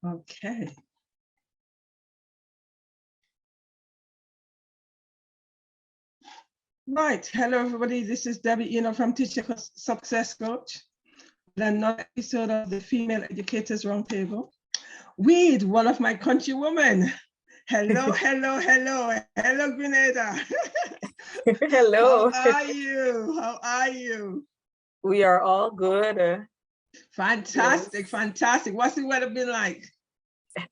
Okay. Right. Hello, everybody. This is Debbie, from Teacher Success Coach, with another episode of the Female Educators Roundtable with one of my countrywomen. Hello, hello, hello, hello, Grenada. Hello. How are you? How are you? We are all good. Fantastic, yes. Fantastic. What's the weather been like?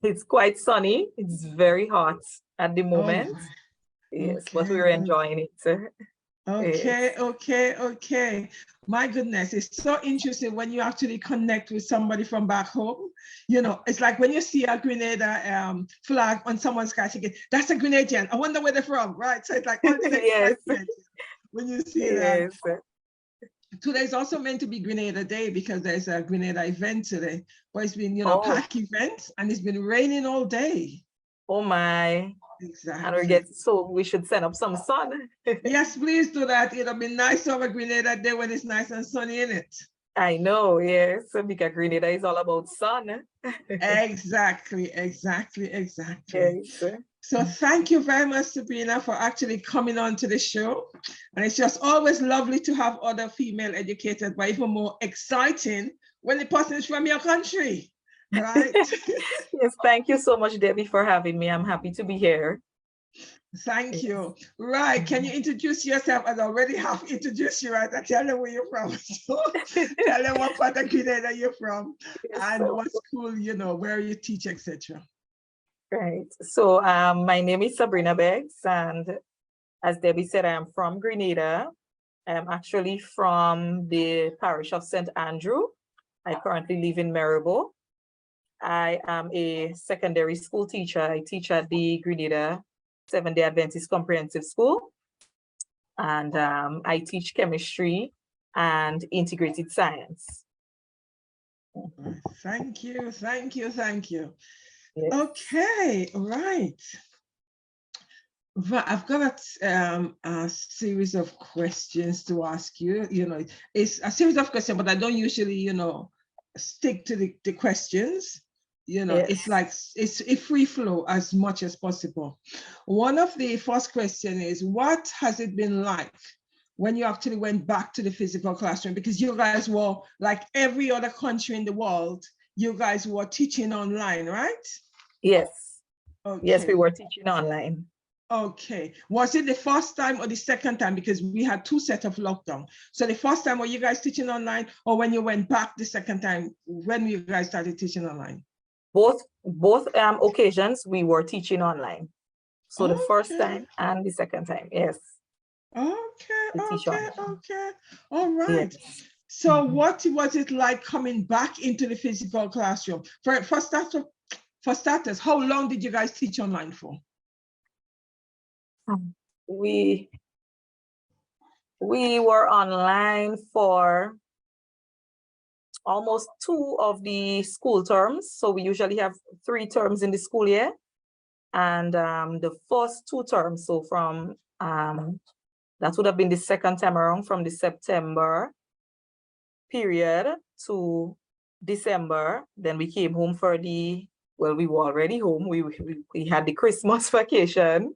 It's quite sunny. It's very hot at the moment. Oh, yes, okay. But we're enjoying it. Okay, yes. Okay. My goodness, it's so interesting when you actually connect with somebody from back home. It's like when you see a Grenada flag on someone's car, you get, that's a Grenadian. I wonder where they're from, right? So it's like all the yes. When you see yes. that. Today's also meant to be Grenada Day because there's a Grenada event today, but it's been, pack event, and it's been raining all day. Oh my. Exactly. And we should send up some sun. Yes, please do that. It'll be nice to have a Grenada Day when it's nice and sunny in it. I know, yes, because Grenada is all about sun. Exactly. Yes. So thank you very much, Sabrina, for actually coming on to the show. And it's just always lovely to have other female educators, but even more exciting when the person is from your country, right? Yes, thank you so much, Debbie, for having me. I'm happy to be here. Thank you. Right. Can you introduce yourself? I already have introduced you, right? I tell them where you're from. So tell them what part of Grenada you're from, yes, and what school, where you teach, etc. Right. So my name is Sabrina Beggs, and as Debbie said, I am from Grenada. I'm actually from the parish of St. Andrew. I currently live in Maribor. I am a secondary school teacher. I teach at the Grenada Seventh-day Adventist Comprehensive School. And I teach chemistry and integrated science. Thank you. Yes. Okay, right. I've got a series of questions to ask you. It's a series of questions, but I don't usually, stick to the questions. Yes. It's like it's a free flow as much as possible. One of the first question is, what has it been like when you actually went back to the physical classroom? Because you guys were, like every other country in the world, you guys were teaching online, right? Yes. Okay. Yes, we were teaching online. Okay. Was it the first time or the second time? Because we had two sets of lockdown. So the first time, were you guys teaching online, or when you went back the second time, when you guys started teaching online? Both occasions we were teaching online. So the first time and the second time, yes. Okay. All right. Yes. So what was it like coming back into the physical classroom? For starters, how long did you guys teach online for? We were online for almost 2 of the school terms. So we usually have 3 terms in the school year. And the first 2 terms, so from, that would have been the second time around, from the September period to December. Then we came home for we were already home. We had the Christmas vacation.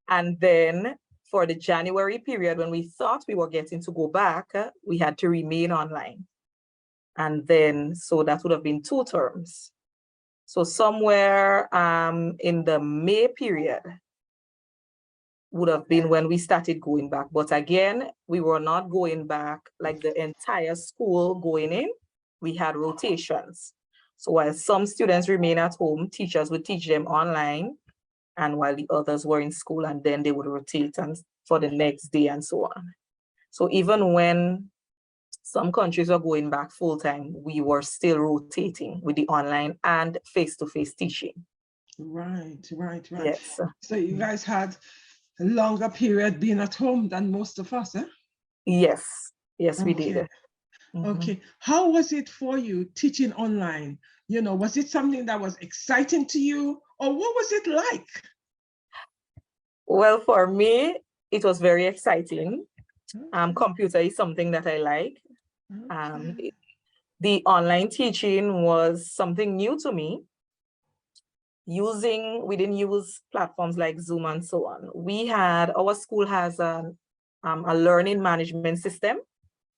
And then for the January period, when we thought we were getting to go back, we had to remain online. And then, so that would have been 2 terms. So somewhere in the May period would have been when we started going back. But again, we were not going back like the entire school going in. We had rotations. So while some students remain at home, teachers would teach them online, and while the others were in school, and then they would rotate and for the next day and so on. So even when some countries are going back full-time, we were still rotating with the online and face-to-face teaching. Right. Yes. So you guys had a longer period being at home than most of us, huh? Yes, we did. Okay. How was it for you teaching online? Was it something that was exciting to you, or what was it like? Well, for me, it was very exciting. Computer is something that I like. The online teaching was something new to me. we didn't use platforms like Zoom and so on. Our school has a learning management system.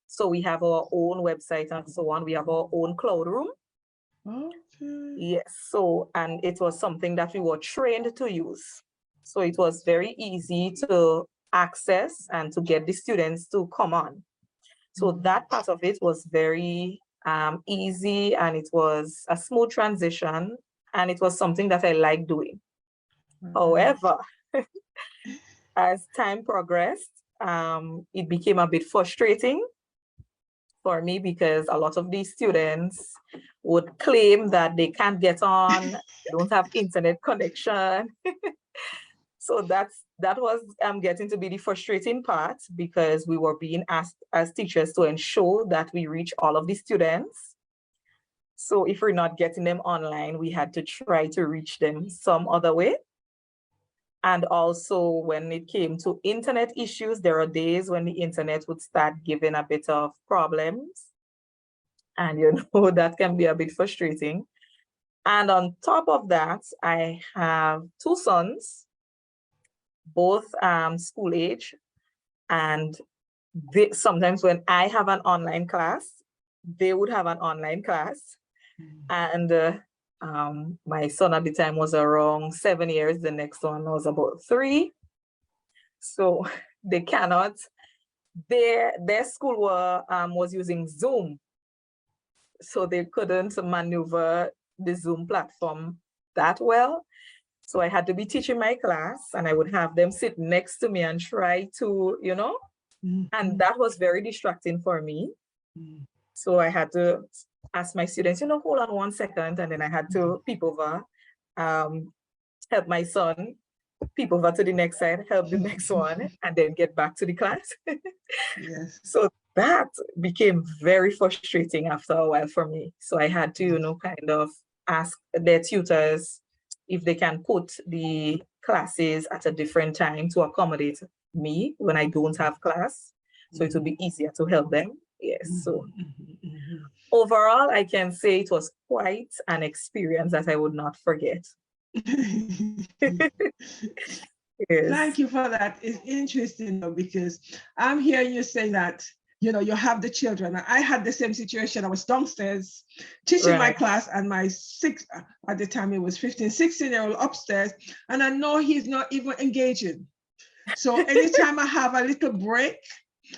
So we have our own website and so on. We have our own cloud room. Okay. Yes, so, and it was something that we were trained to use. So it was very easy to access and to get the students to come on. So that part of it was very easy, and it was a smooth transition, and it was something that I liked doing. However, as time progressed, it became a bit frustrating for me because a lot of these students would claim that they can't get on, don't have internet connection. So that was getting to be the frustrating part, because we were being asked as teachers to ensure that we reach all of the students. So if we're not getting them online, we had to try to reach them some other way. And also when it came to internet issues, there are days when the internet would start giving a bit of problems. And that can be a bit frustrating. And on top of that, I have two sons, both school age. And sometimes when I have an online class, they would have an online class. And my son at the time was around 7 years. The next one was about 3. So they cannot, their school was using Zoom. So they couldn't maneuver the Zoom platform that well. So I had to be teaching my class, and I would have them sit next to me and try to, and that was very distracting for me. So I had to ask my students, hold on 1 second. And then I had to peep over, help my son, peep over to the next side, help the next one, and then get back to the class. Yes. So that became very frustrating after a while for me. So I had to, kind of ask their tutors if they can put the classes at a different time to accommodate me when I don't have class. So it would be easier to help them. Yes. So overall, I can say it was quite an experience that I would not forget. Yes. Thank you for that. It's interesting though, because I'm hearing you saying that, you have the children. I had the same situation. I was downstairs teaching my class, and my at the time it was 15, 16-year-old upstairs, and I know he's not even engaging. So anytime I have a little break,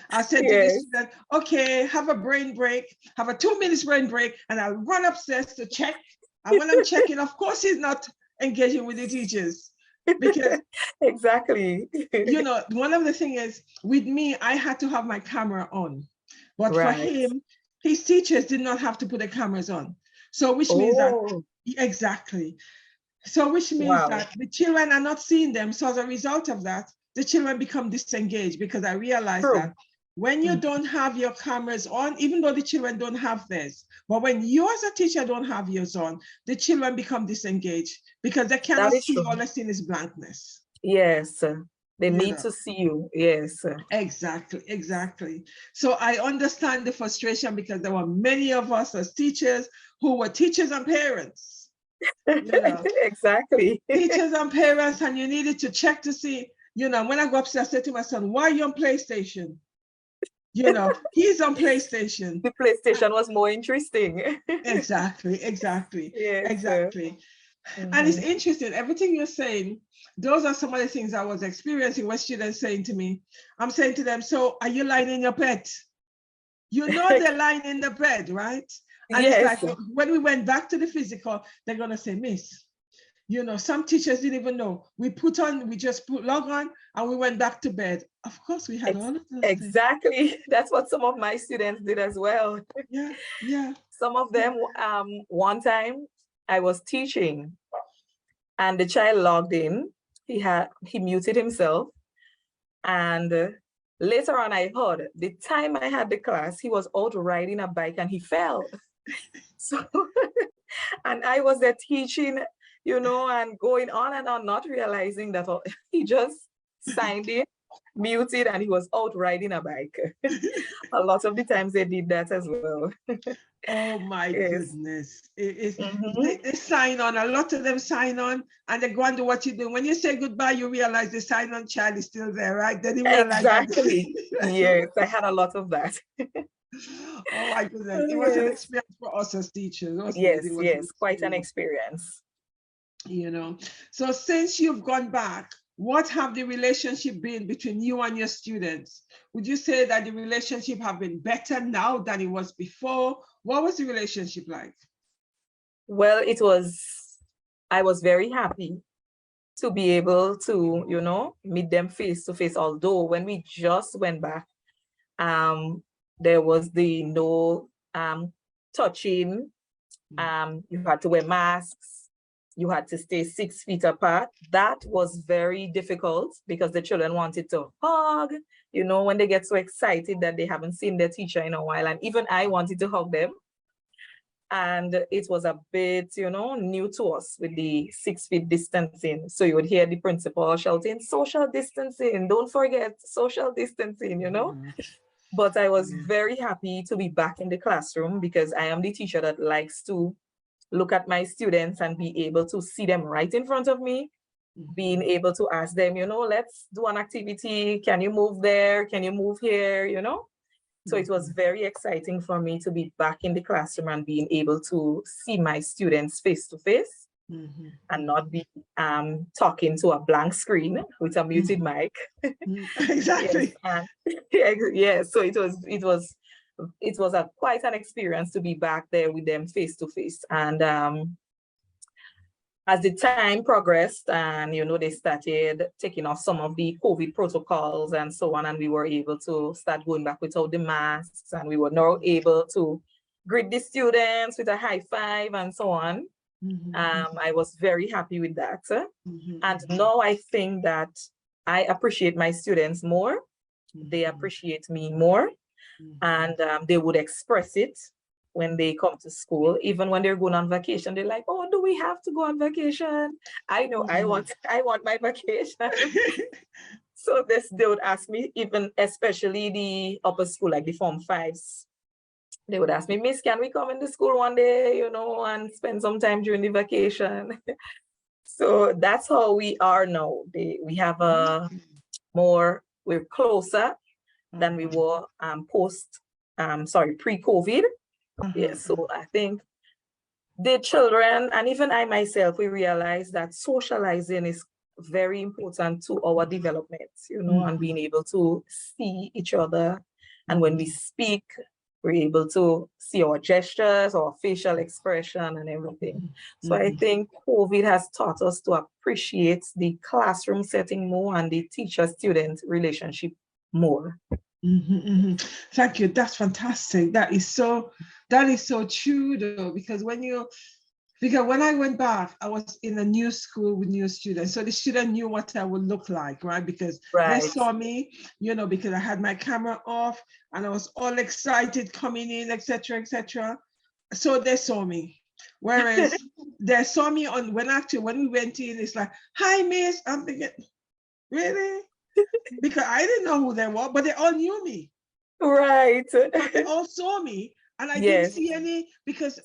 I said to the student, okay, have a brain break, have a 2 minutes brain break, and I'll run upstairs to check. And when I'm checking, of course, he's not engaging with the teachers. Because exactly. One of the things is, with me, I had to have my camera on. But for him, his teachers did not have to put the cameras on. So which means that, exactly. So which means that the children are not seeing them. So as a result of that, the children become disengaged, because I realized that when you don't have your cameras on, even though the children don't have theirs, but when you as a teacher don't have yours on, the children become disengaged because they cannot see, all they see is blankness. Yes, they need to see you. Yes. Exactly. So I understand the frustration, because there were many of us as teachers who were teachers and parents. Exactly. Teachers and parents, and you needed to check to see, when I go upstairs, I said to my son, why are you on PlayStation? He's on PlayStation. The PlayStation was more interesting. Exactly. Yes, exactly. And it's interesting, everything you're saying, those are some of the things I was experiencing. What students saying to me, I'm saying to them, so are you lying in your bed? They're lying in the bed, right? And it's like, when we went back to the physical, they're going to say, Miss, some teachers didn't even know. We just log on, and we went back to bed. Of course, we had all of those exactly things. That's what some of my students did as well. Yeah. Some of them, one time I was teaching, and the child logged in. He muted himself, and later on I heard the time I had the class, he was out riding a bike and he fell. So, and I was there teaching, and going on and on, not realizing that he just signed in muted and he was out riding a bike. A lot of the times they did that as well. Oh my Yes. goodness. They sign on, a lot of them sign on and they go and do what you do. When you say goodbye, you realize the sign on child is still there, right? Then you realize exactly. Yes, I had a lot of that. Oh my goodness. It was an experience for us as teachers, wasn't yes, it? It was yes, quite an experience. You know, so since you've gone back, what have the relationship been between you and your students? Would you say that the relationship have been better now than it was before? What was the relationship like? Well, I was very happy to be able to, you know, meet them face to face. Although when we just went back, there was the no touching, you had to wear masks, you had to stay 6 feet apart. That was very difficult because the children wanted to hug, you know, when they get so excited that they haven't seen their teacher in a while. And even I wanted to hug them. And it was a bit, you know, new to us with the 6 feet distancing. So you would hear the principal shouting, social distancing, don't forget social distancing, you know. But I was very happy to be back in the classroom because I am the teacher that likes to look at my students and be able to see them right in front of me, being able to ask them, you know, let's do an activity. Can you move there? Can you move here? You know? So it was very exciting for me to be back in the classroom and being able to see my students face to face and not be talking to a blank screen with a muted mic. Exactly. Yes, so it was quite an experience to be back there with them face to face. And as the time progressed and, you know, they started taking off some of the COVID protocols and so on, and we were able to start going back without the masks, and we were now able to greet the students with a high five and so on. I was very happy with that. And now I think that I appreciate my students more. They appreciate me more, and they would express it when they come to school. Even when they're going on vacation, they're like, oh, do we have to go on vacation? I know I want my vacation. So they would ask me, even especially the upper school, like the Form 5s. They would ask me, Miss, can we come into school one day, you know, and spend some time during the vacation? So that's how we are now. We have we're closer than we were pre-COVID. Yes, so I think the children and even I myself, we realize that socializing is very important to our development, you know, and being able to see each other. And when we speak, we're able to see our gestures, our facial expression and everything. So I think COVID has taught us to appreciate the classroom setting more and the teacher-student relationship more. Thank you. That's fantastic. That is so true though, because when I went back, I was in a new school with new students. So the student knew what I would look like, right? Because they saw me, you know, because I had my camera off and I was all excited coming in, etc., etc. So they saw me. Whereas they saw me when we went in, it's like, hi, miss. I'm thinking, really? Because I didn't know who they were, but they all knew me. Right. They all saw me, and I didn't see any because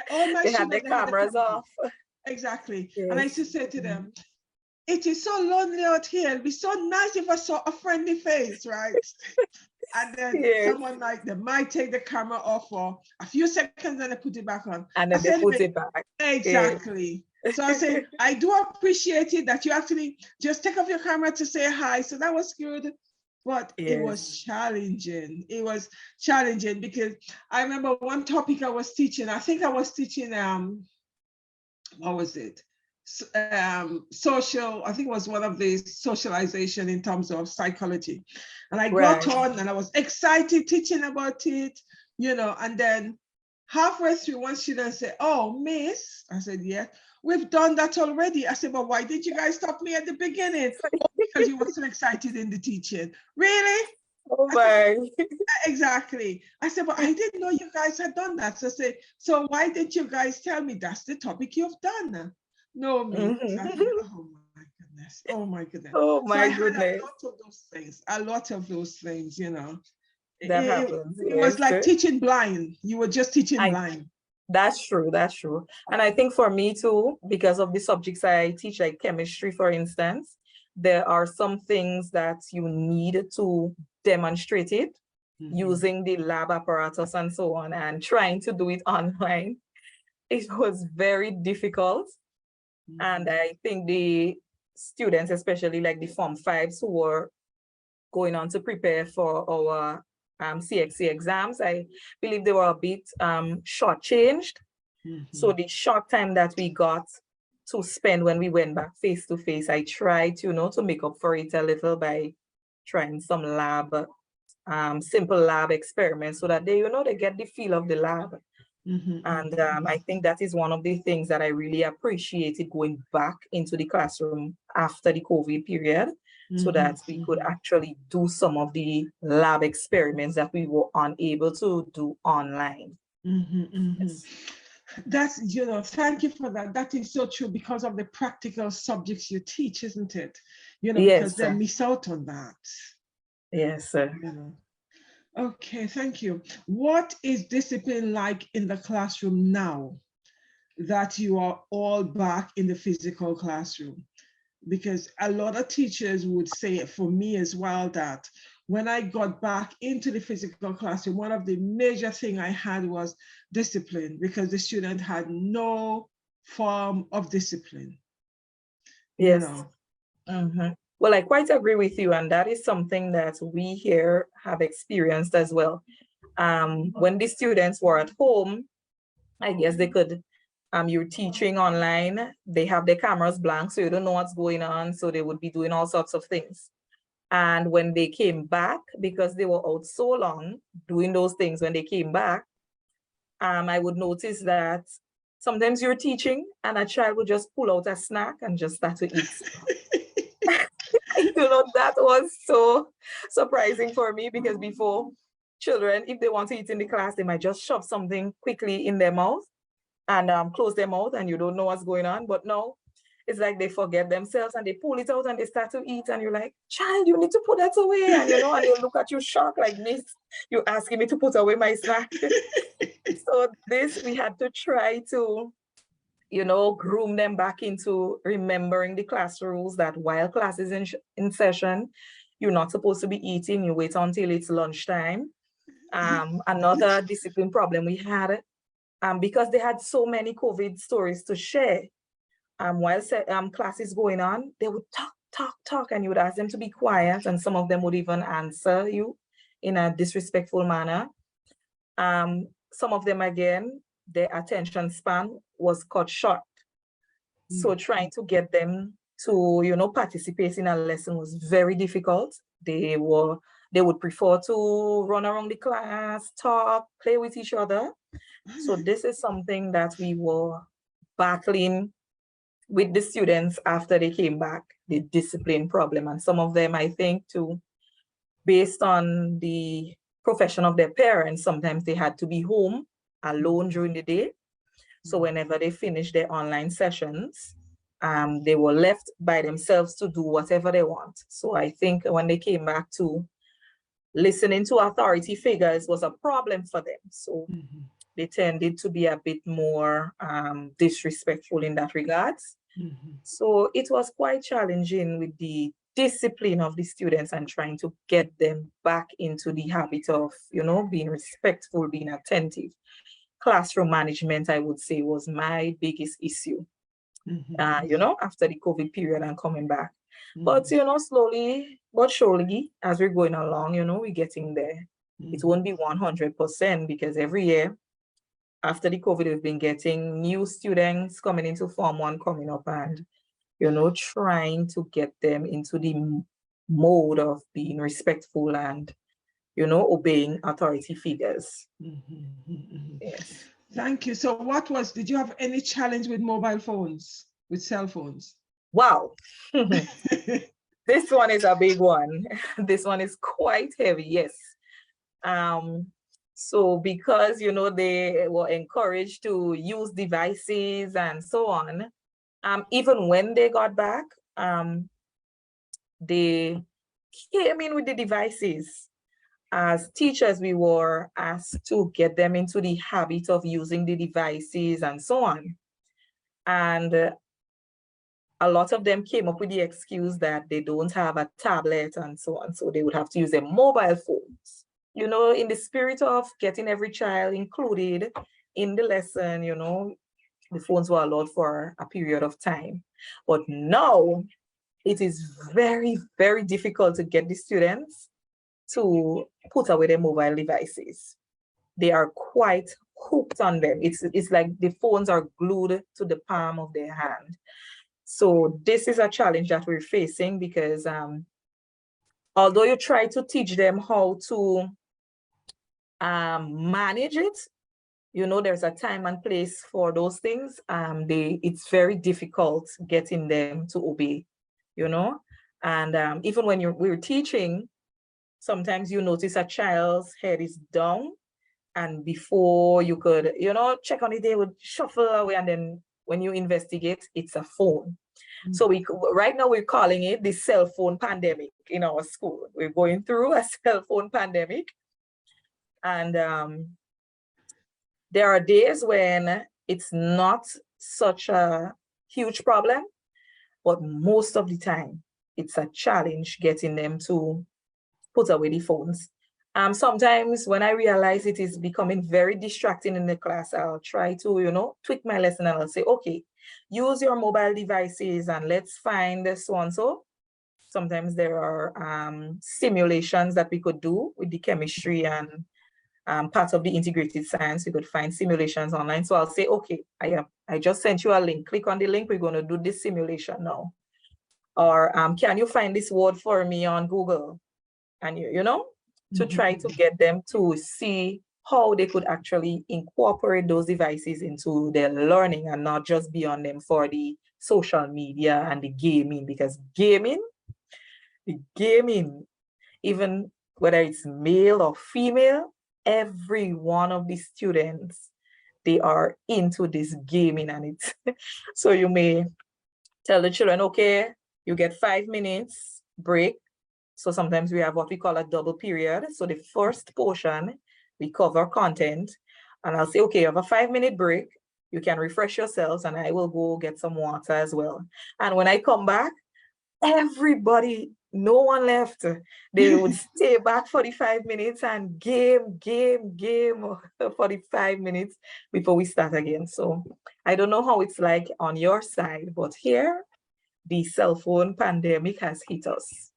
all my students had their cameras off. Exactly. Yes. And I used to say to them, it is so lonely out here. It'd be so nice if I saw a friendly face, right? And then someone they might take the camera off for a few seconds and they put it back on. And then they put it back. Exactly. So I say, I do appreciate it that you actually just take off your camera to say hi. So that was good. But it was challenging. It was challenging because I remember one topic I was teaching. I think I was teaching, what was it? Social, I think it was one of the socialization in terms of psychology. And I got on and I was excited teaching about it, you know, and then halfway through one student said, oh, miss, I said, yeah, we've done that already. I said, but why did you guys stop me at the beginning? Oh, because you were so excited in the teaching. Really? Oh my. Exactly. I said, but I didn't know you guys had done that. So I said, so why didn't you guys tell me that's the topic you've done? No, me. I said, oh my goodness. Oh my goodness. Oh So my I had goodness. a lot of those things, you know. That happens. It was Yes. like teaching blind. You were just teaching blind. That's true. That's true. And I think for me too, because of the subjects I teach, like chemistry, for instance, there are some things that you need to demonstrate it using the lab apparatus and so on, and trying to do it online. It was very difficult. And I think the students, especially like the Form 5s who were going on to prepare for our CXC exams, I believe they were a bit shortchanged. So the short time that we got to spend when we went back face to face, I tried, you know, to make up for it a little by trying some simple lab experiments so that they, you know, they get the feel of the lab. And I think that is one of the things that I really appreciated going back into the classroom after the COVID period, so that we could actually do some of the lab experiments that we were unable to do online. Yes. That's, you know, thank you for that. That is so true because of the practical subjects you teach, isn't it? You know, Yes, because they miss out on that. Yes, sir. You know. Okay, thank you. What is discipline like in the classroom now that you are all back in the physical classroom? Because a lot of teachers would say, for me as well, that when I got back into the physical classroom, one of the major things I had was discipline, because the student had no form of discipline. Yes. You know. Well, I quite agree with you, and that is something that we here have experienced as well. When the students were at home, I guess they could, you're teaching online, they have their cameras blank, so you don't know what's going on, so they would be doing all sorts of things. And when they came back, because they were out so long doing those things, when they came back, I would notice that sometimes you're teaching and a child would just pull out a snack and just start to eat. You know, that was so surprising for me, because before, children, if they want to eat in the class, they might just shove something quickly in their mouth and close their mouth, and you don't know what's going on. But no, it's like they forget themselves and they pull it out and they start to eat, and you're like, child, you need to put that away. And you know, and they look at you shocked like, miss, you're asking me to put away my snack. So this, we had to try to, you know, groom them back into remembering the class rules, that while class is in session, you're not supposed to be eating, you wait until it's lunchtime. Another discipline problem we had, because they had so many COVID stories to share, while class is going on, they would talk, and you would ask them to be quiet, and some of them would even answer you in a disrespectful manner. Some of them, again, their attention span was cut short. So trying to get them to, you know, participate in a lesson was very difficult. They would prefer to run around the class, talk, play with each other. So this is something that we were battling with the students after they came back, the discipline problem. And some of them, I think, too, based on the profession of their parents, sometimes they had to be home alone during the day. So whenever they finished their online sessions, they were left by themselves to do whatever they want. So I think when they came back to listening to authority figures was a problem for them. So they tended to be a bit more disrespectful in that regard. So it was quite challenging with the discipline of the students and trying to get them back into the habit of, you know, being respectful, being attentive. Classroom management, I would say, was my biggest issue, you know, after the COVID period and coming back. But, you know, slowly but surely, as we're going along, you know, we're getting there. It won't be 100%, because every year after the COVID, we've been getting new students coming into Form 1 coming up, and, you know, trying to get them into the mode of being respectful and, you know, obeying authority figures. Yes. Thank you. So did you have any challenge with mobile phones, with cell phones? Wow. This one is a big one. This one is quite heavy, yes. So because, you know, they were encouraged to use devices and so on, even when they got back, they came in with the devices. As teachers, we were asked to get them into the habit of using the devices and so on. And a lot of them came up with the excuse that they don't have a tablet and so on, so they would have to use their mobile phones. You know, in the spirit of getting every child included in the lesson, you know, the phones were allowed for a period of time. But now it is very, very difficult to get the students to put away their mobile devices. They are quite hooked on them. It's like the phones are glued to the palm of their hand. So this is a challenge that we're facing because although you try to teach them how to manage it, you know, there's a time and place for those things. It's very difficult getting them to obey, you know. And even when we're teaching, sometimes you notice a child's head is down, and before you could, you know, check on it, they would shuffle away, and then when you investigate, it's a phone. So right now we're calling it the cell phone pandemic in our school. We're going through a cell phone pandemic. And there are days when it's not such a huge problem, but most of the time it's a challenge getting them to put away the phones. Sometimes when I realize it is becoming very distracting in the class, I'll try to, you know, tweak my lesson, and I'll say, okay, use your mobile devices and let's find so and so. Sometimes there are simulations that we could do with the chemistry and part of the integrated science. We could find simulations online. So I'll say, okay, I just sent you a link. Click on the link. We're going to do this simulation now. Or can you find this word for me on Google? And you know, to try to get them to see how they could actually incorporate those devices into their learning and not just be on them for the social media and the gaming, because gaming, even whether it's male or female, every one of the students, they are into this gaming, and it's so you may tell the children, okay, you get 5 minutes break. So sometimes we have what we call a double period. So the first portion, we cover content, and I'll say, okay, you have a 5-minute break. You can refresh yourselves, and I will go get some water as well. And when I come back, everybody, no one left. They would stay back for the 5 minutes and game for the 5 minutes before we start again. So I don't know how it's like on your side, but here, the cell phone pandemic has hit us.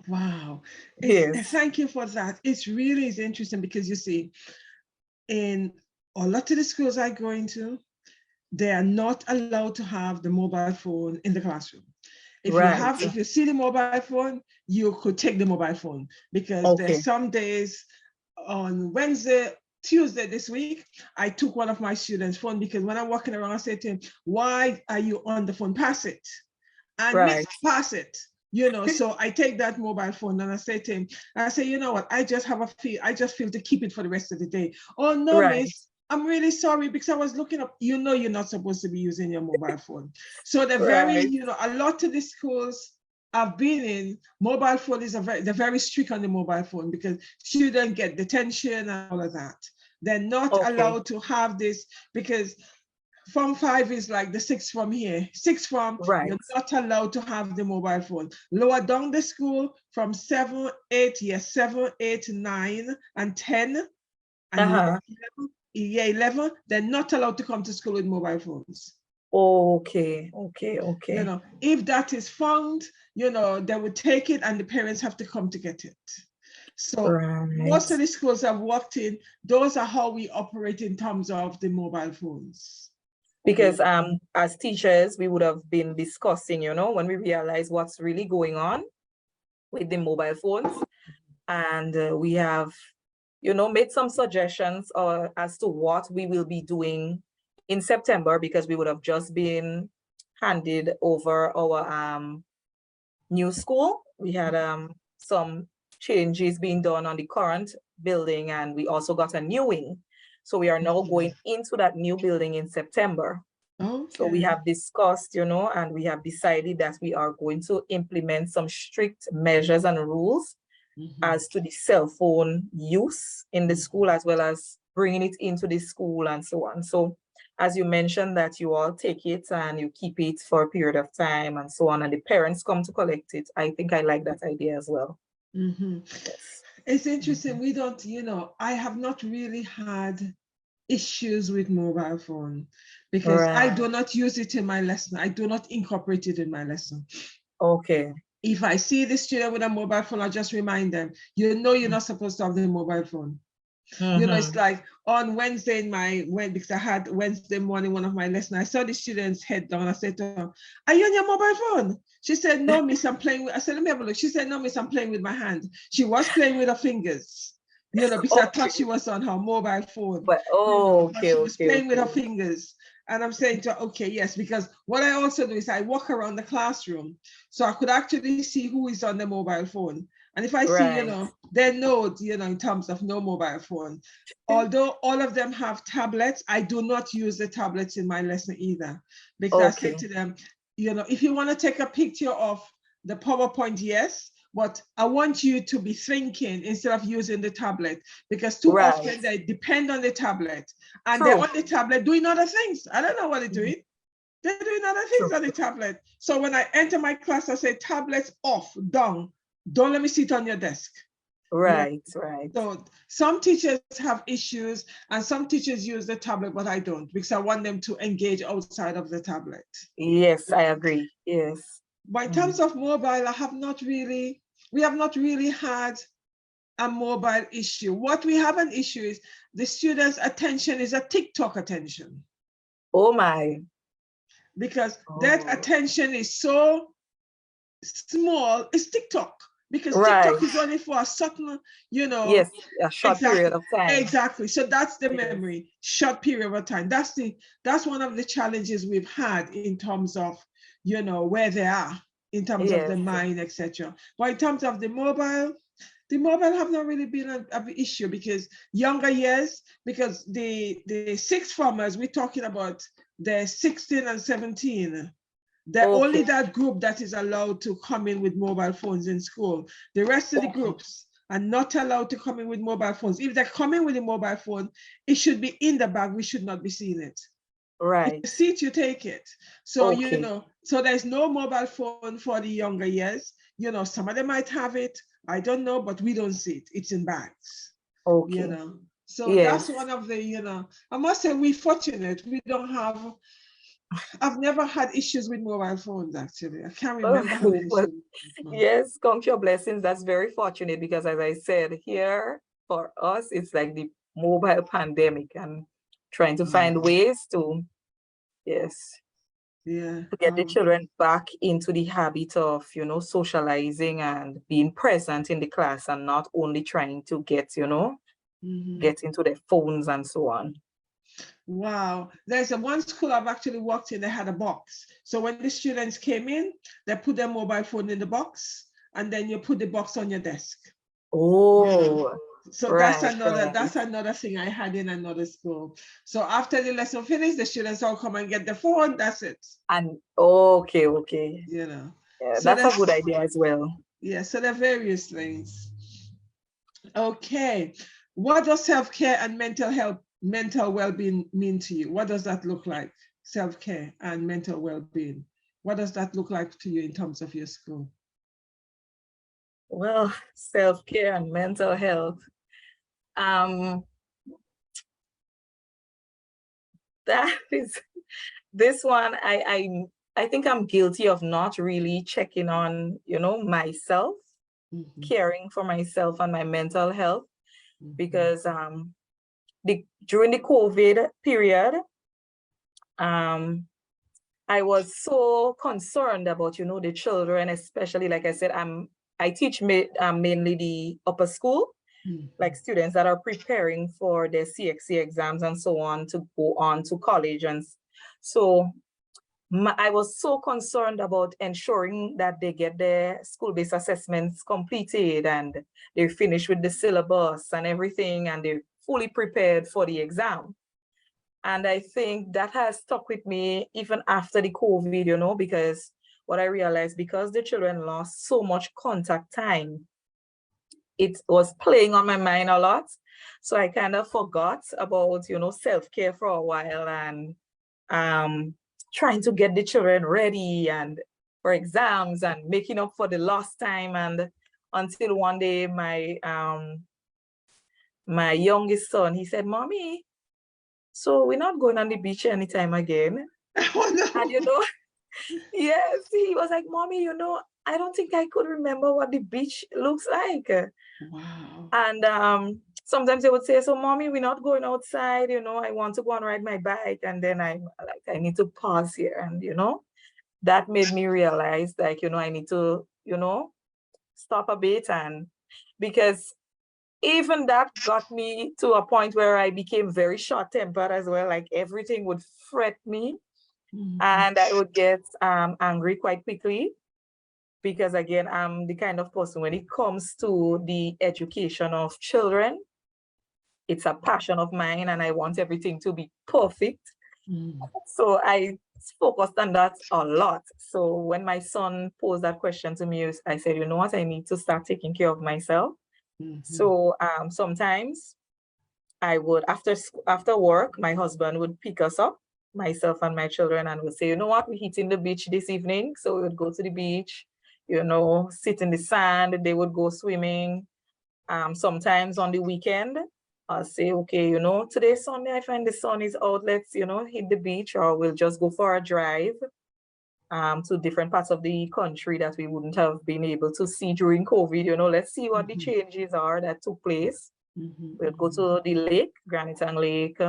Wow. Yes. Thank you for that. It really is interesting because you see, in a lot of the schools I go into, they are not allowed to have the mobile phone in the classroom. If you see the mobile phone, you could take the mobile phone, because there's some days on Wednesday, Tuesday this week, I took one of my students' phone, because when I'm walking around, I said to him, why are you on the phone? Pass it. And pass it. You know, so I take that mobile phone and I say to him, you know what, I just feel to keep it for the rest of the day. Oh no, miss, I'm really sorry, because I was looking up, you know, you're not supposed to be using your mobile phone. So they're very, you know, a lot of the schools I've been in, mobile phone is they're very strict on the mobile phone, because students get detention and all of that. They're not allowed to have this, because Form 5 is like the sixth form here. Sixth form, you're not allowed to have the mobile phone. Lower down the school, from 7, 8, 9, and 10, and year 11, they're not allowed to come to school with mobile phones. Okay. You know, if that is found, you know, they would take it and the parents have to come to get it. So most of the schools I've worked in, those are how we operate in terms of the mobile phones. Because as teachers, we would have been discussing, you know, when we realize what's really going on with the mobile phones. And we have, you know, made some suggestions as to what we will be doing in September, because we would have just been handed over our new school. We had some changes being done on the current building, and we also got a new wing. So we are now going into that new building in September. Okay. So we have discussed, and we have decided that we are going to implement some strict measures and rules as to the cell phone use in the school, as well as bringing it into the school and so on. So as you mentioned that you all take it and you keep it for a period of time and so on, and the parents come to collect it. I think I like that idea as well. Yes. It's interesting. We don't, I have not really had issues with mobile phone because I do not use it in my lesson. I do not incorporate it in my lesson. Okay. If I see the student with a mobile phone, I just remind them, you're not supposed to have the mobile phone. It's like on Wednesday because I had Wednesday morning, one of my lessons, I saw the student's head down. I said to her, are you on your mobile phone? She said, no, miss, I'm playing with, I said, let me have a look. She said, no, miss, I'm playing with my hand. She was playing with her fingers, because I thought she was on her mobile phone. But, but she was playing with her fingers. And I'm saying to her, okay, yes, because what I also do is I walk around the classroom so I could actually see who is on the mobile phone. And if I see, they know, in terms of no mobile phone. Although all of them have tablets, I do not use the tablets in my lesson either. Because I said to them, if you want to take a picture of the PowerPoint, yes, but I want you to be thinking instead of using the tablet, because too often they depend on the tablet and they're on the tablet doing other things. I don't know what they're doing. They're doing other things on the tablet. So when I enter my class, I say, tablets off, down. Don't let me sit on your desk. Right. So some teachers have issues and some teachers use the tablet, but I don't, because I want them to engage outside of the tablet. Yes, I agree. Yes. But in terms of mobile, we have not really had a mobile issue. What we have an issue is the students' attention is a TikTok attention. Oh my. Because that attention is so small, it's TikTok. Because TikTok is only for a certain, Yes, a short period of time. Exactly. So that's the memory, short period of time. That's one of the challenges we've had in terms of, where they are, in terms of the mind, etc. But in terms of the mobile have not really been an issue, because younger years, because the sixth formers, we're talking about the 16 and 17. They're only that group that is allowed to come in with mobile phones in school. The rest of the groups are not allowed to come in with mobile phones. If they're coming with a mobile phone, it should be in the bag. We should not be seeing it. Right. If you see it, you take it. So, so there's no mobile phone for the younger years. Some of them might have it. I don't know, but we don't see it. It's in bags. Okay. So that's one of the, I must say we're fortunate. We don't have, I've never had issues with mobile phones, actually. I can't remember having issues. Yes, count your blessings. That's very fortunate, because as I said, here for us, it's like the mobile pandemic and trying to find ways to, to get the children back into the habit of, socializing and being present in the class, and not only trying to get, get into their phones and so on. Wow. There's one school I've actually worked in, they had a box. So when the students came in, they put their mobile phone in the box, and then you put the box on your desk. Oh, so that's another thing I had in another school. So after the lesson finished, the students all come and get the phone, that's it. And okay. So that's a good idea as well. Yeah, so there are various things. Okay. What does self-care and mental well-being mean to you? What does that look like? Self-care and mental well-being. What does that look like to you in terms of your school? Well, self-care and mental health. That is this one. I think I'm guilty of not really checking on, myself, caring for myself and my mental health, because during the COVID period, I was so concerned about, the children, especially, like I said, I teach mainly the upper school, like students that are preparing for their CXC exams and so on to go on to college. And so I was so concerned about ensuring that they get their school-based assessments completed and they're finished with the syllabus and everything, and they're fully prepared for the exam. And I think that has stuck with me even after the COVID, you know, because what I realized, because the children lost so much contact time, it was playing on my mind a lot. So I kind of forgot about, you know, self-care for a while, and trying to get the children ready and for exams and making up for the lost time. And until one day, my youngest son, he said, "Mommy, so we're not going on the beach anytime again." Oh, no. And you know, yes, he was like, "Mommy, you know, I don't think I could remember what the beach looks like." Wow. And sometimes they would say, "So mommy, we're not going outside, you know, I want to go and ride my bike." And then I'm like, I need to pause here. And, you know, that made me realize, like, you know, I need to, you know, stop a bit. And because even that got me to a point where I became very short-tempered as well. Like everything would fret me, and I would get angry quite quickly. Because again, I'm the kind of person, when it comes to the education of children, it's a passion of mine and I want everything to be perfect. So I focused on that a lot. So when my son posed that question to me, I said, you know what, I need to start taking care of myself. So sometimes I would, after work, my husband would pick us up, myself and my children, and would say, you know what, we're hitting the beach this evening. So we would go to the beach, you know, sit in the sand. They would go swimming. Sometimes on the weekend, I'll say, okay, you know, today's Sunday, I find the sun is out, let's, you know, hit the beach, or we'll just go for a drive to different parts of the country that we wouldn't have been able to see during COVID. You know, let's see what the changes are that took place. We'll go to the lake, Granite Lake,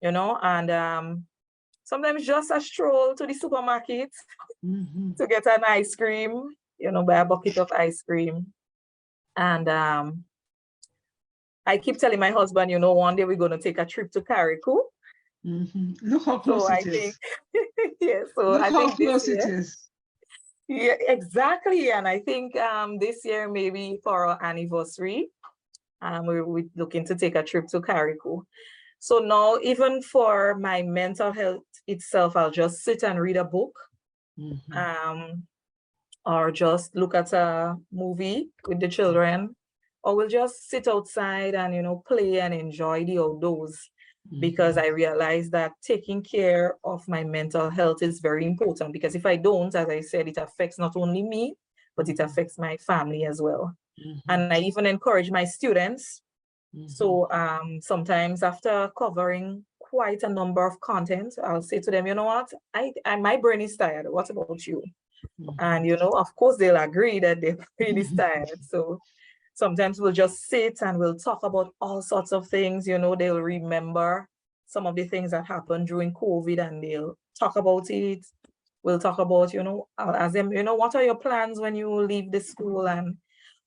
you know, and sometimes just a stroll to the supermarket to get an ice cream, you know, buy a bucket of ice cream. And I keep telling my husband, you know, one day we're going to take a trip to Carriacou. Look how close So it is. yeah, so Look I how think close this year, it is. yeah, exactly. And I think this year, maybe for our anniversary, we're looking to take a trip to Carriacou. So now, even for my mental health itself, I'll just sit and read a book, or just look at a movie with the children, or we'll just sit outside and, you know, play and enjoy the outdoors. Because I realize that taking care of my mental health is very important, because if I don't, as I said, it affects not only me, but it affects my family as well. And I even encourage my students. So sometimes after covering quite a number of content, I'll say to them, you know what, my brain is tired. What about you? And, you know, of course, they'll agree that their brain is tired. So sometimes we'll just sit and we'll talk about all sorts of things. You know, they'll remember some of the things that happened during COVID and they'll talk about it. We'll talk about, you know, I'll ask them, you know, what are your plans when you leave the school and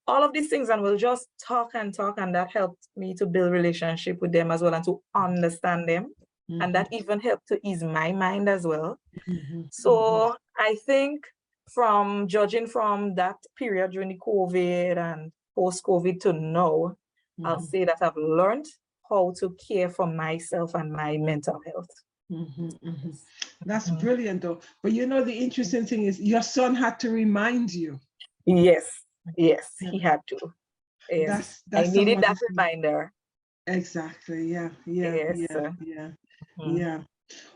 all of these things. And we'll just talk, and that helped me to build relationship with them as well and to understand them. And that even helped to ease my mind as well. So I think from judging from that period during the COVID and post-COVID to now, I'll say that I've learned how to care for myself and my mental health. That's brilliant though. But you know, the interesting thing is your son had to remind you. Yes, he had to. Yes, I needed that reminder. Exactly. Yeah. Yes.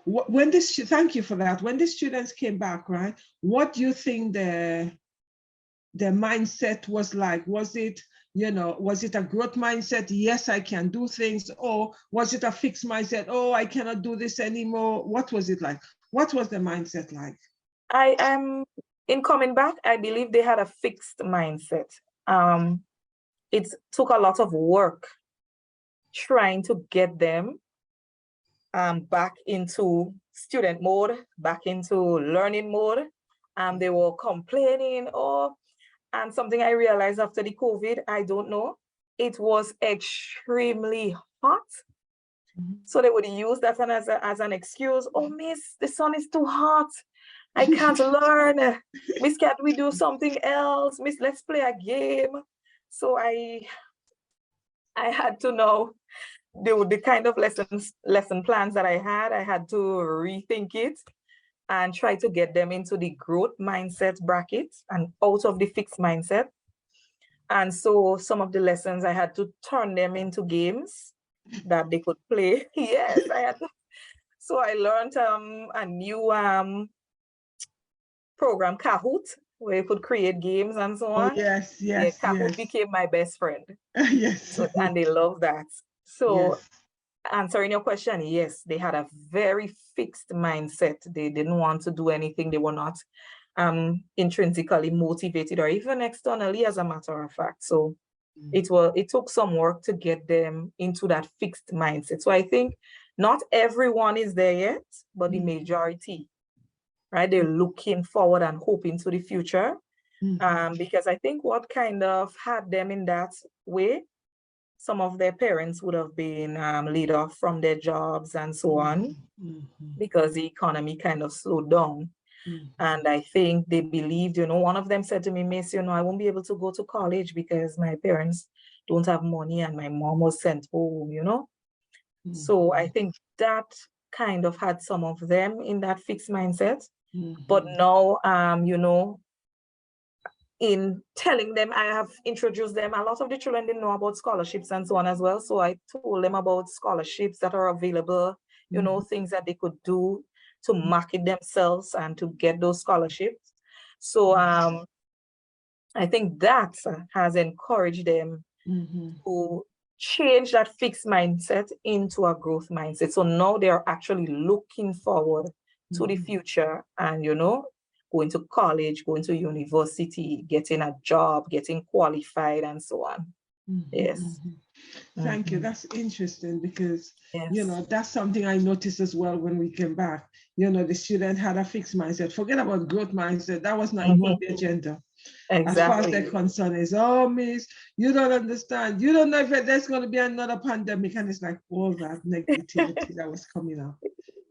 When this, thank you for that. When the students came back, right? What do you think their mindset was like? Was it, you know, was it a growth mindset? Yes, I can do things. Or was it a fixed mindset? Oh, I cannot do this anymore. What was it like? What was the mindset like? I am in coming back, I believe they had a fixed mindset. It took a lot of work trying to get them back into student mode, back into learning mode. They were complaining, and something I realized after the COVID, I don't know, it was extremely hot. So they would use that as an excuse. Oh, miss, the sun is too hot. I can't learn. Miss, can't we do something else? Miss, let's play a game. So I had to know the kind of lesson plans that I had to rethink it and try to get them into the growth mindset bracket and out of the fixed mindset. And so some of the lessons I had to turn them into games that they could play. Yes, I had to. So I learned a new program, Kahoot, where you could create games and so on. Yes, Yeah, Kahoot became my best friend. Yes. So, and they love that. So yes. answering your question, yes, they had a very fixed mindset. They didn't want to do anything. They were not intrinsically motivated or even externally, as a matter of fact. So it took some work to get them into that fixed mindset. So I think not everyone is there yet, but the majority, right? They're looking forward and hoping to the future. Because I think what kind of had them in that way, some of their parents would have been laid off from their jobs and so on, because the economy kind of slowed down. And I think they believed, one of them said to me, Miss, I won't be able to go to college because my parents don't have money and my mom was sent home, So I think that kind of had some of them in that fixed mindset. But now, in telling them, I have introduced them, a lot of the children didn't know about scholarships and so on as well. So I told them about scholarships that are available, things that they could do to market themselves and to get those scholarships. So I think that has encouraged them to change that fixed mindset into a growth mindset. So now they're actually looking forward to the future and, going to college, going to university, getting a job, getting qualified, and so on. Yes. Thank you. That's interesting because, yes. That's something I noticed as well when we came back. The student had a fixed mindset. Forget about growth mindset. That was not even on the agenda. Exactly. As far as their concern is, oh, Miss, you don't understand. You don't know if there's going to be another pandemic. And it's like all that negativity that was coming up.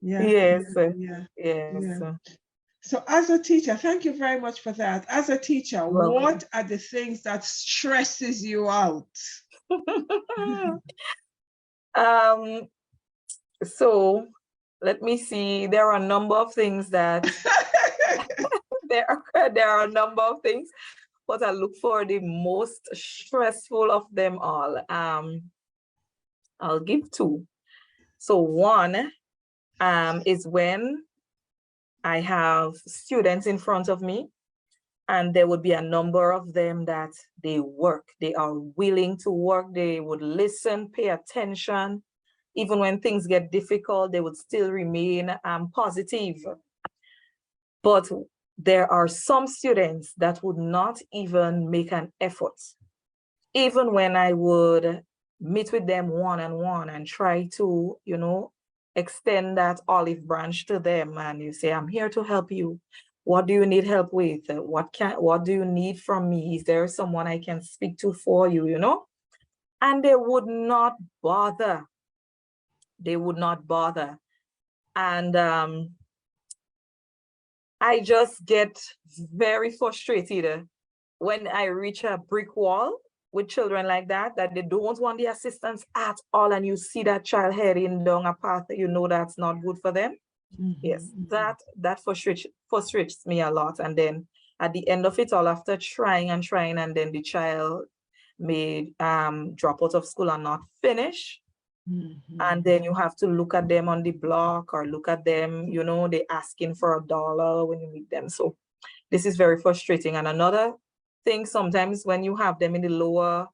Yeah. Yes. Yeah. Yes. Yeah. So as a teacher, thank you very much for that. As a teacher, what are the things that stresses you out? So let me see. There are a number of things that there are a number of things, but I look for the most stressful of them all. I'll give two. So one is when I have students in front of me, and there would be a number of them that they work. They are willing to work. They would listen, pay attention. Even when things get difficult, they would still remain positive. But there are some students that would not even make an effort. Even when I would meet with them one-on-one and try to, extend that olive branch to them, and you say, I'm here to help you. What do you need help with? What do you need from me? Is there someone I can speak to for you, And they would not bother. They would not bother. And I just get very frustrated when I reach a brick wall with children like that they don't want the assistance at all, and you see that child heading down a path that that's not good for them. Yes, that frustrates me a lot. And then at the end of it all, after trying, and then the child may drop out of school and not finish. And then you have to look at them on the block, or look at them, they asking for $1 when you meet them. So this is very frustrating. And another thing, sometimes when you have them in the lower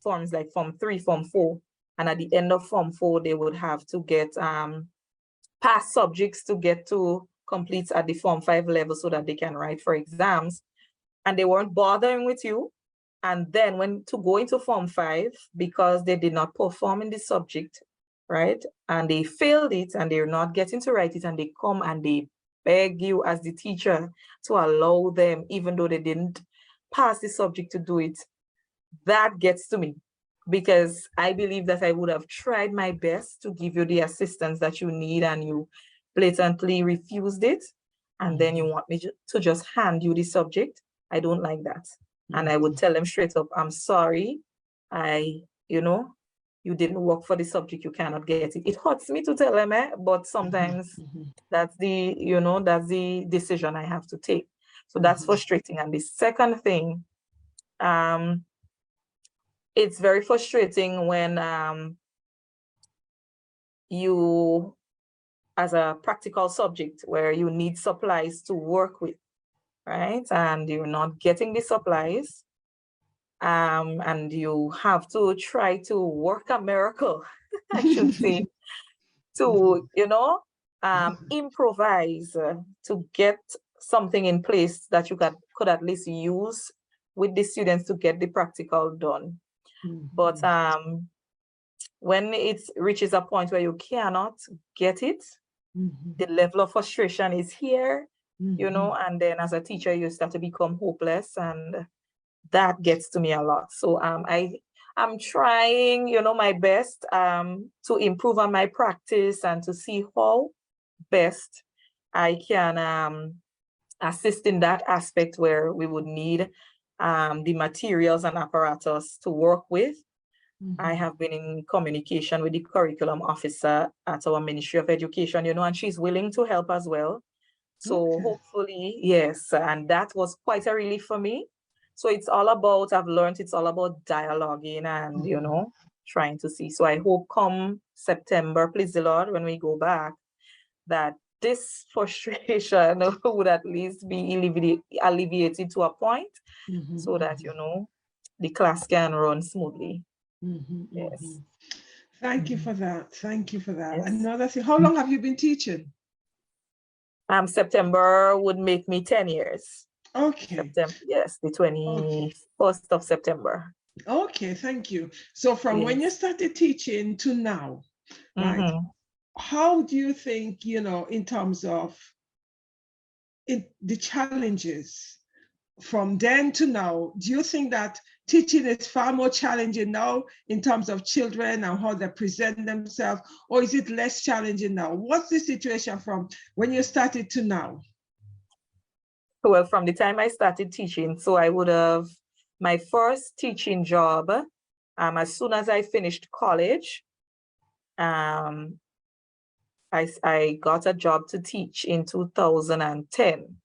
forms, like Form 3, Form 4, and at the end of Form 4, they would have to get past subjects to get to complete at the Form 5 level so that they can write for exams. And they weren't bothering with you. And then when to go into Form 5, because they did not perform in the subject, right? And they failed it, and they're not getting to write it, and they come and they beg you as the teacher to allow them, even though they didn't pass the subject, to do it. That gets to me, because I believe that I would have tried my best to give you the assistance that you need, and you blatantly refused it. And then you want me to just hand you the subject. I don't like that. And I would tell them straight up, I'm sorry. you didn't work for the subject, you cannot get it. It hurts me to tell them, but sometimes that's the, that's the decision I have to take. So that's frustrating. And the second thing, it's very frustrating when you, as a practical subject where you need supplies to work with, right? And you're not getting the supplies, and you have to try to work a miracle, I should say, to, improvise to get something in place that you could at least use with the students to get the practical done. But when it reaches a point where you cannot get it, the level of frustration is here, and then as a teacher, you start to become hopeless, and that gets to me a lot. So I'm trying, my best to improve on my practice and to see how best I can assist in that aspect where we would need the materials and apparatus to work with. I have been in communication with the curriculum officer at our Ministry of Education, and she's willing to help as well. So hopefully, yes, and that was quite a relief for me. So it's all about, I've learned it's all about dialoguing and, trying to see. So I hope come September, please the Lord, when we go back, that this frustration would at least be alleviated to a point so that, the class can run smoothly. Yes. Thank you for that. Thank you for that. Yes. Another thing, how long have you been teaching? September would make me 10 years. Okay. September, yes, the 21st of September. Okay, thank you. So from when you started teaching to now, right? How do you think, in terms of the challenges from then to now, do you think that teaching is far more challenging now in terms of children and how they present themselves, or is it less challenging now? What's the situation from when you started to now? Well, from the time I started teaching, so I would have my first teaching job as soon as I finished college. I got a job to teach in 2010.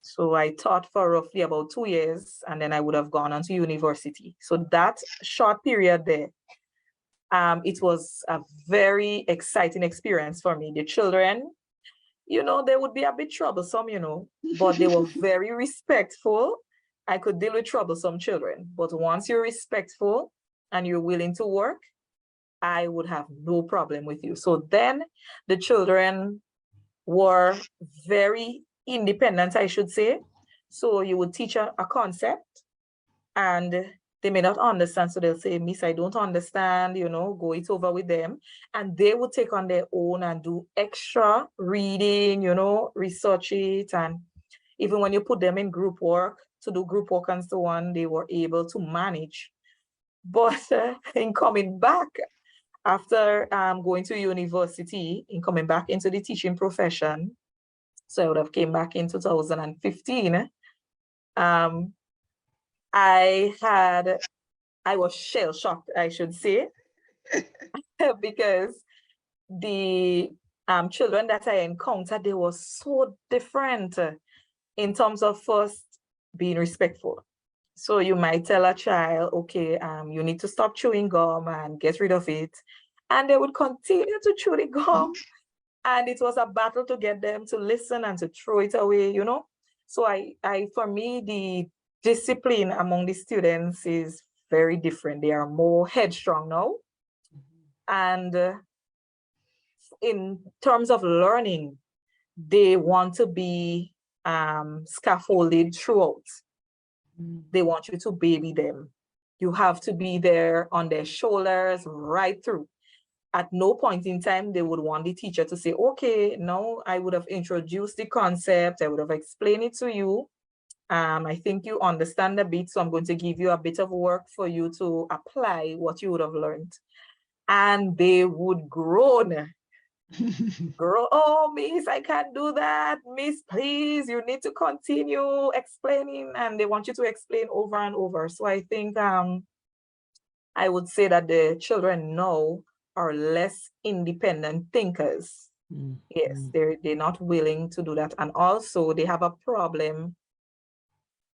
So I taught for roughly about 2 years, and then I would have gone on to university. So that short period there, it was a very exciting experience for me. The children, they would be a bit troublesome, but they were very respectful. I could deal with troublesome children, but once you're respectful and you're willing to work, I would have no problem with you. So then the children were very independent, I should say. So you would teach a concept and they may not understand. So they'll say, Miss, I don't understand, go it over with them. And they would take on their own and do extra reading, research it. And even when you put them in group work, to do group work and so on, they were able to manage. But in coming back, after going to university, in coming back into the teaching profession, so I would have came back in 2015, I was shell-shocked, I should say, because the children that I encountered, they were so different in terms of first being respectful. So you might tell a child, okay, you need to stop chewing gum and get rid of it. And they would continue to chew the gum. And it was a battle to get them to listen and to throw it away, So for me, the discipline among the students is very different. They are more headstrong now. And in terms of learning, they want to be scaffolded throughout. They want you to baby them. You have to be there on their shoulders right through. At no point in time, they would want the teacher to say, okay, now I would have introduced the concept. I would have explained it to you. I think you understand a bit, so I'm going to give you a bit of work for you to apply what you would have learned. And they would groan. Oh, Miss, I can't do that. Miss, please, you need to continue explaining. And they want you to explain over and over. So I think I would say that the children now are less independent thinkers. Yes, they're not willing to do that. And also they have a problem.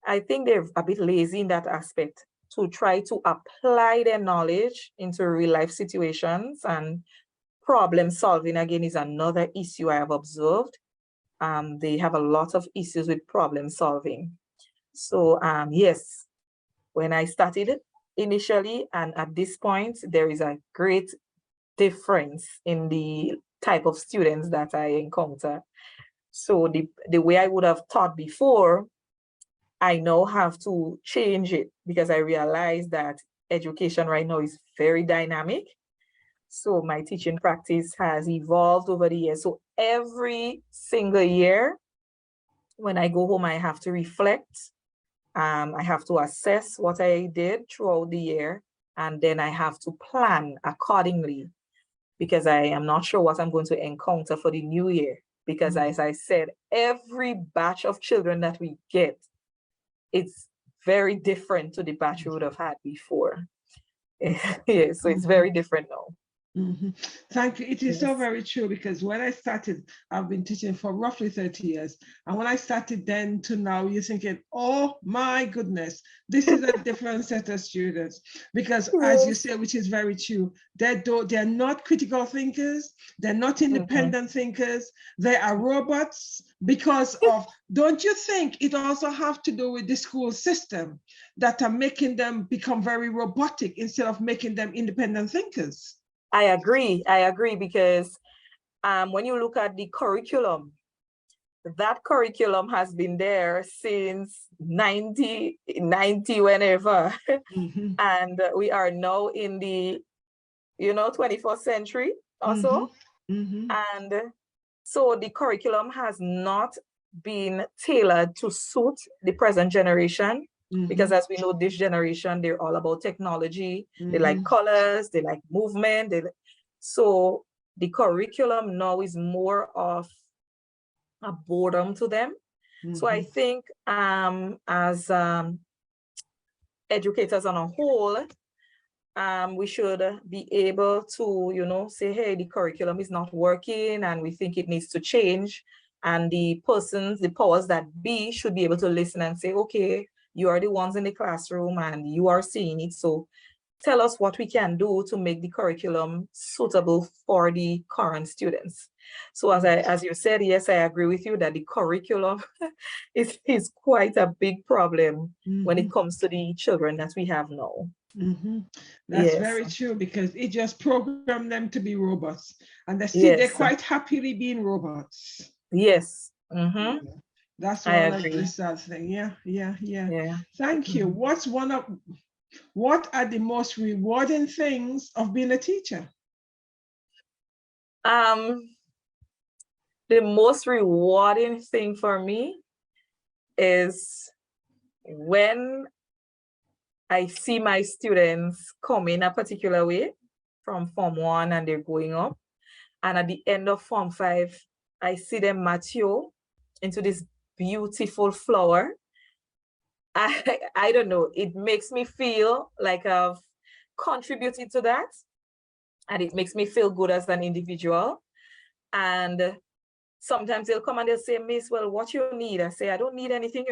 I think they're a bit lazy in that aspect to try to apply their knowledge into real life situations, and problem solving again is another issue I have observed. They have a lot of issues with problem solving. So yes, when I started initially and at this point, there is a great difference in the type of students that I encounter. So the way I would have taught before, I now have to change it because I realize that education right now is very dynamic. So my teaching practice has evolved over the years. So every single year, when I go home, I have to reflect. I have to assess what I did throughout the year, and then I have to plan accordingly, because I am not sure what I'm going to encounter for the new year. Because as I said, every batch of children that we get, it's very different to the batch we would have had before. Yeah, so it's very different now. Thank you. It is so very true, because when I started, I've been teaching for roughly 30 years. And when I started then to now, you're thinking, oh my goodness, this is a different set of students. Because as you say, which is very true, they're not critical thinkers. They're not independent thinkers. They are robots because of, don't you think it also have to do with the school system that are making them become very robotic instead of making them independent thinkers? I agree, because when you look at the curriculum, that curriculum has been there since 90 whenever. And we are now in the 21st century also. And so the curriculum has not been tailored to suit the present generation. Because as we know, this generation, they're all about technology. They like colors, they like movement. So the curriculum now is more of a boredom to them. So I think as educators on a whole, we should be able to, say, hey, the curriculum is not working and we think it needs to change. And the powers that be should be able to listen and say, okay, you are the ones in the classroom and you are seeing it. So tell us what we can do to make the curriculum suitable for the current students. So as you said, yes, I agree with you that the curriculum is quite a big problem when it comes to the children that we have now. That's very true, because it just programmed them to be robots, and they see they're quite happily being robots. Yes. That's one of the sad things. Yeah. Thank you. What are the most rewarding things of being a teacher? The most rewarding thing for me is when I see my students come in a particular way from Form 1 and they're going up. And at the end of Form 5, I see them mature into this beautiful flower. I don't know, it makes me feel like I've contributed to that. And it makes me feel good as an individual. And sometimes they'll come and they'll say, Miss, well, what you need? I say, I don't need anything,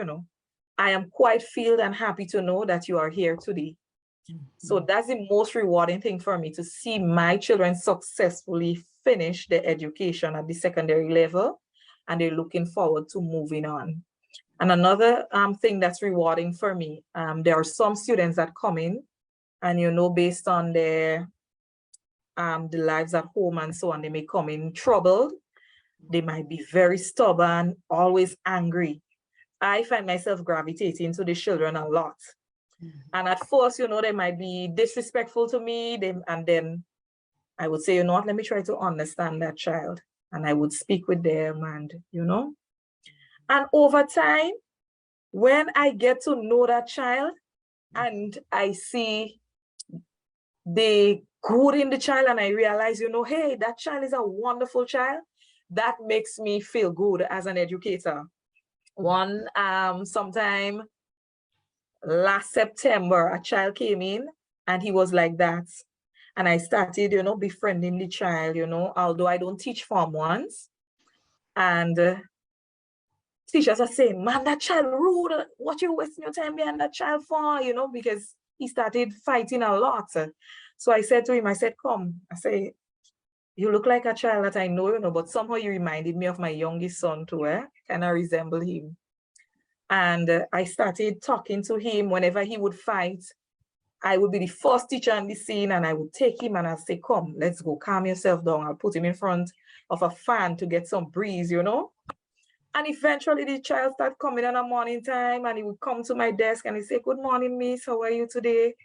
I am quite filled and happy to know that you are here today. So that's the most rewarding thing for me, to see my children successfully finish their education at the secondary level, and they're looking forward to moving on. And another thing that's rewarding for me, there are some students that come in and, based on their the lives at home and so on, they may come in troubled. They might be very stubborn, always angry. I find myself gravitating to the children a lot. And at first, they might be disrespectful to me. And then I would say, what, let me try to understand that child. And I would speak with them and, And over time, when I get to know that child and I see the good in the child and I realize, hey, that child is a wonderful child, that makes me feel good as an educator. Sometime last September, a child came in And he was like that. And I started, you know, befriending the child, you know, although I don't teach Form 1s. And teachers are saying, man, that child rude. What you wasting your time behind that child for, you know, because he started fighting a lot. So I said to him, I said, come, I say, you look like a child that I know, you know, but somehow you reminded me of my youngest son too, kind of resemble him. And I started talking to him whenever he would fight. I would be the first teacher on the scene, and I would take him and I'd say, come, let's go, calm yourself down. I'll put him in front of a fan to get some breeze, you know. And eventually the child started coming in the morning time, and he would come to my desk and he say, good morning, miss, how are you today?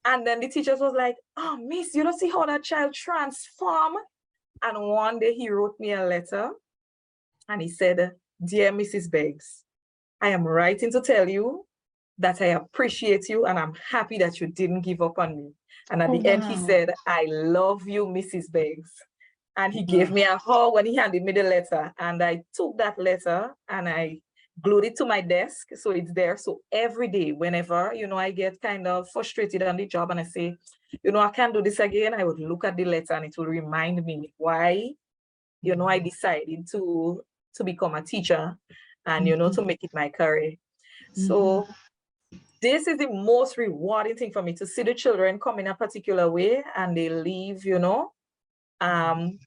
And then the teachers was like, oh, miss, you don't see how that child transform? And one day he wrote me a letter and he said, dear Mrs. Beggs, I am writing to tell you that I appreciate you and I'm happy that you didn't give up on me. And at the end, he said, I love you, Mrs. Beggs. And he gave me a hug when he handed me the letter. And I took that letter and I glued it to my desk. So it's there. So every day, whenever, you know, I get kind of frustrated on the job and I say, you know, I can't do this again, I would look at the letter and it will remind me why, you know, I decided to become a teacher and, you know, to make it my career. So this is the most rewarding thing for me, to see the children come in a particular way and they leave, you know,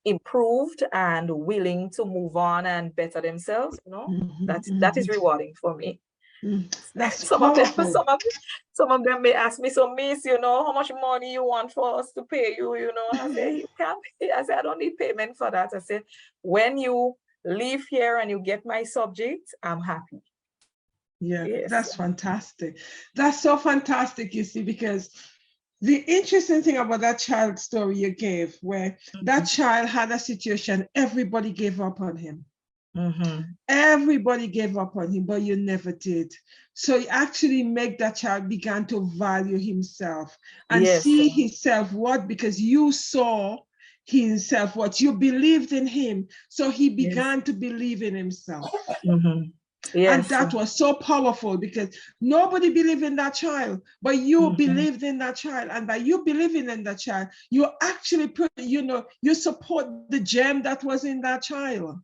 improved and willing to move on and better themselves, you know. That is rewarding for me. That's some powerful. Some of them may ask me, so miss, you know, how much money you want for us to pay you, you know. I say, you can't pay. I say, I don't need payment for that. I said, when you leave here and you get my subject, I'm happy. Yeah, yes. That's fantastic. That's so fantastic, you see, because the interesting thing about that child story you gave, where that child had a situation, everybody gave up on him. Everybody gave up on him, but you never did. So you actually make that child begin to value himself and see his self-worth, because you saw himself, what you believed in him. So he began to believe in himself. And that was so powerful, because nobody believed in that child, but you believed in that child. And by you believing in that child, you actually put, you know, you support the gem that was in that child.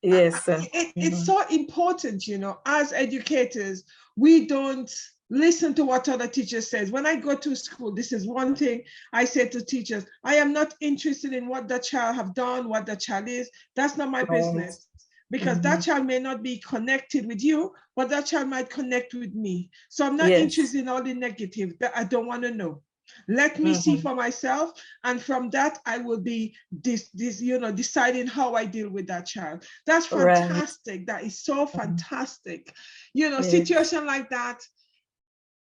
Yes. It's so important, you know, as educators, we don't listen to what other teachers says. When I go to school, this is one thing I say to teachers: I am not interested in what the child have done, what the child is. That's not my business. Because that child may not be connected with you, but that child might connect with me. So I'm not interested in all the negative that I don't want to know. Let me see for myself, and from that I will be you know, deciding how I deal with that child. That's fantastic. That is so fantastic. You know, situation like that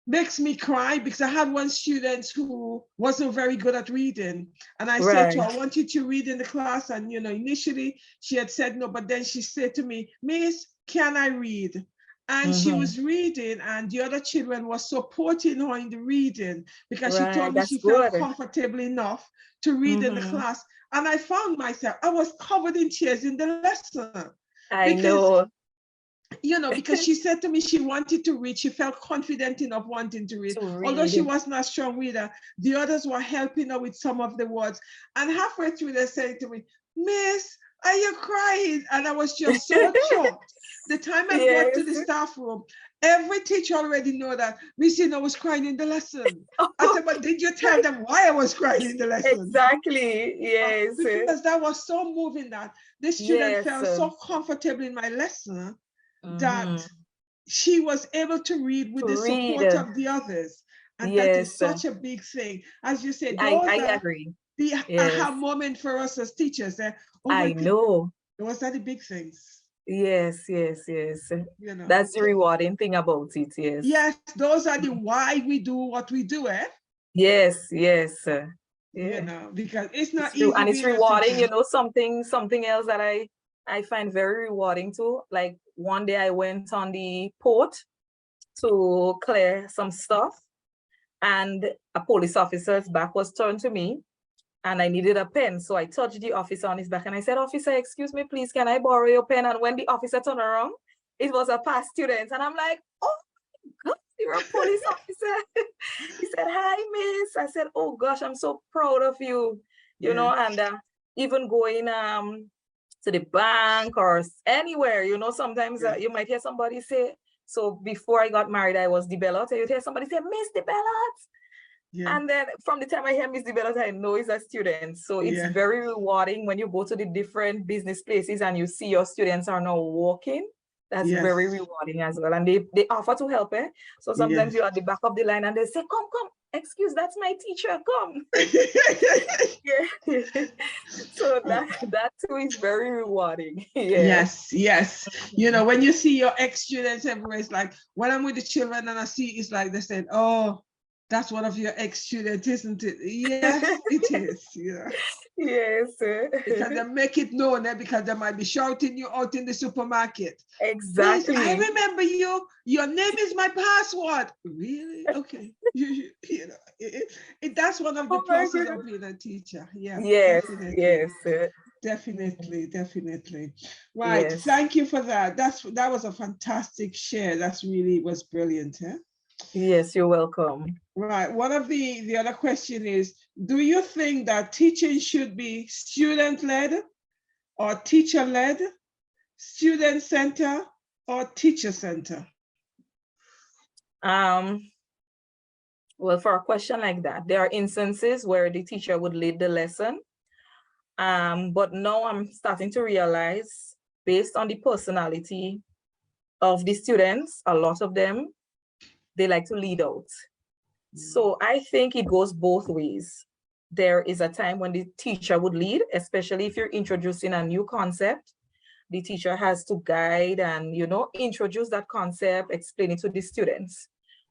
makes me cry, because I had one student who wasn't very good at reading, and I said to her, I want you to read in the class. And you know, initially she had said no, but then she said to me, Miss, can I read? And she was reading, and the other children were supporting her in the reading, because she told me she felt comfortable enough to read in the class. And I found myself, I was covered in tears in the lesson. I know. You know, because she said to me she wanted to read, she felt confident enough wanting to read. Although she was not a strong reader, the others were helping her with some of the words. And halfway through, they said to me, Miss, are you crying? And I was just so shocked. The time I got to the staff room, every teacher already know that Miss Ina was crying in the lesson. I said, but did you tell them why I was crying in the lesson? Exactly, yes. Because that was so moving, that the student felt so comfortable in my lesson that she was able to read with the support of the others. And that is such a big thing. As you said, I agree. The aha moment for us as teachers. I know. Those are the big things. Yes. You know, that's the rewarding thing about it, yes. Yes, those are the why we do what we do, Yes. You know, because it's not easy. And it's rewarding, you know, something else that I find very rewarding too. Like one day I went on the port to clear some stuff, and a police officer's back was turned to me, and I needed a pen. So I touched the officer on his back and I said, officer, excuse me, please, can I borrow your pen? And when the officer turned around, it was a past student. And I'm like, oh You're a police officer. He said, hi, miss. I said, oh gosh, I'm so proud of you. You know, and even going to the bank or anywhere, you know, sometimes you might hear somebody say, so before I got married, I was DeBellot. You'd hear somebody say, Miss DeBellot. And then from the time I hear Miss DeBellot, I know it's a student. So it's very rewarding when you go to the different business places and you see your students are now walking. That's very rewarding as well. And they offer to help. So sometimes you're at the back of the line and they say, come, excuse, that's my teacher, come. So that too is very rewarding. Yes. You know, when you see your ex-students everywhere, it's like when I'm with the children and I see, it's like they said, oh, that's one of your ex-students, isn't it? Yes, it is. Yeah. Yes. Because they make it known because they might be shouting you out in the supermarket. Exactly. Yes, I remember you. Your name is my password. Really? Okay. You know, that's one of the pluses of being a teacher. Yeah. Yes. Definitely. Yes. Definitely. Right. Yes. Thank you for that. That was a fantastic share. That's really was brilliant. Yes, you're welcome. Right. One of the other question is, do you think that teaching should be student-led or teacher-led, student-center or teacher-center? Well, for a question like that, there are instances where the teacher would lead the lesson. But now I'm starting to realize, based on the personality of the students, a lot of them, they like to lead out. So I think it goes both ways. There is a time when the teacher would lead, especially if you're introducing a new concept. The teacher has to guide and, you know, introduce that concept, explain it to the students.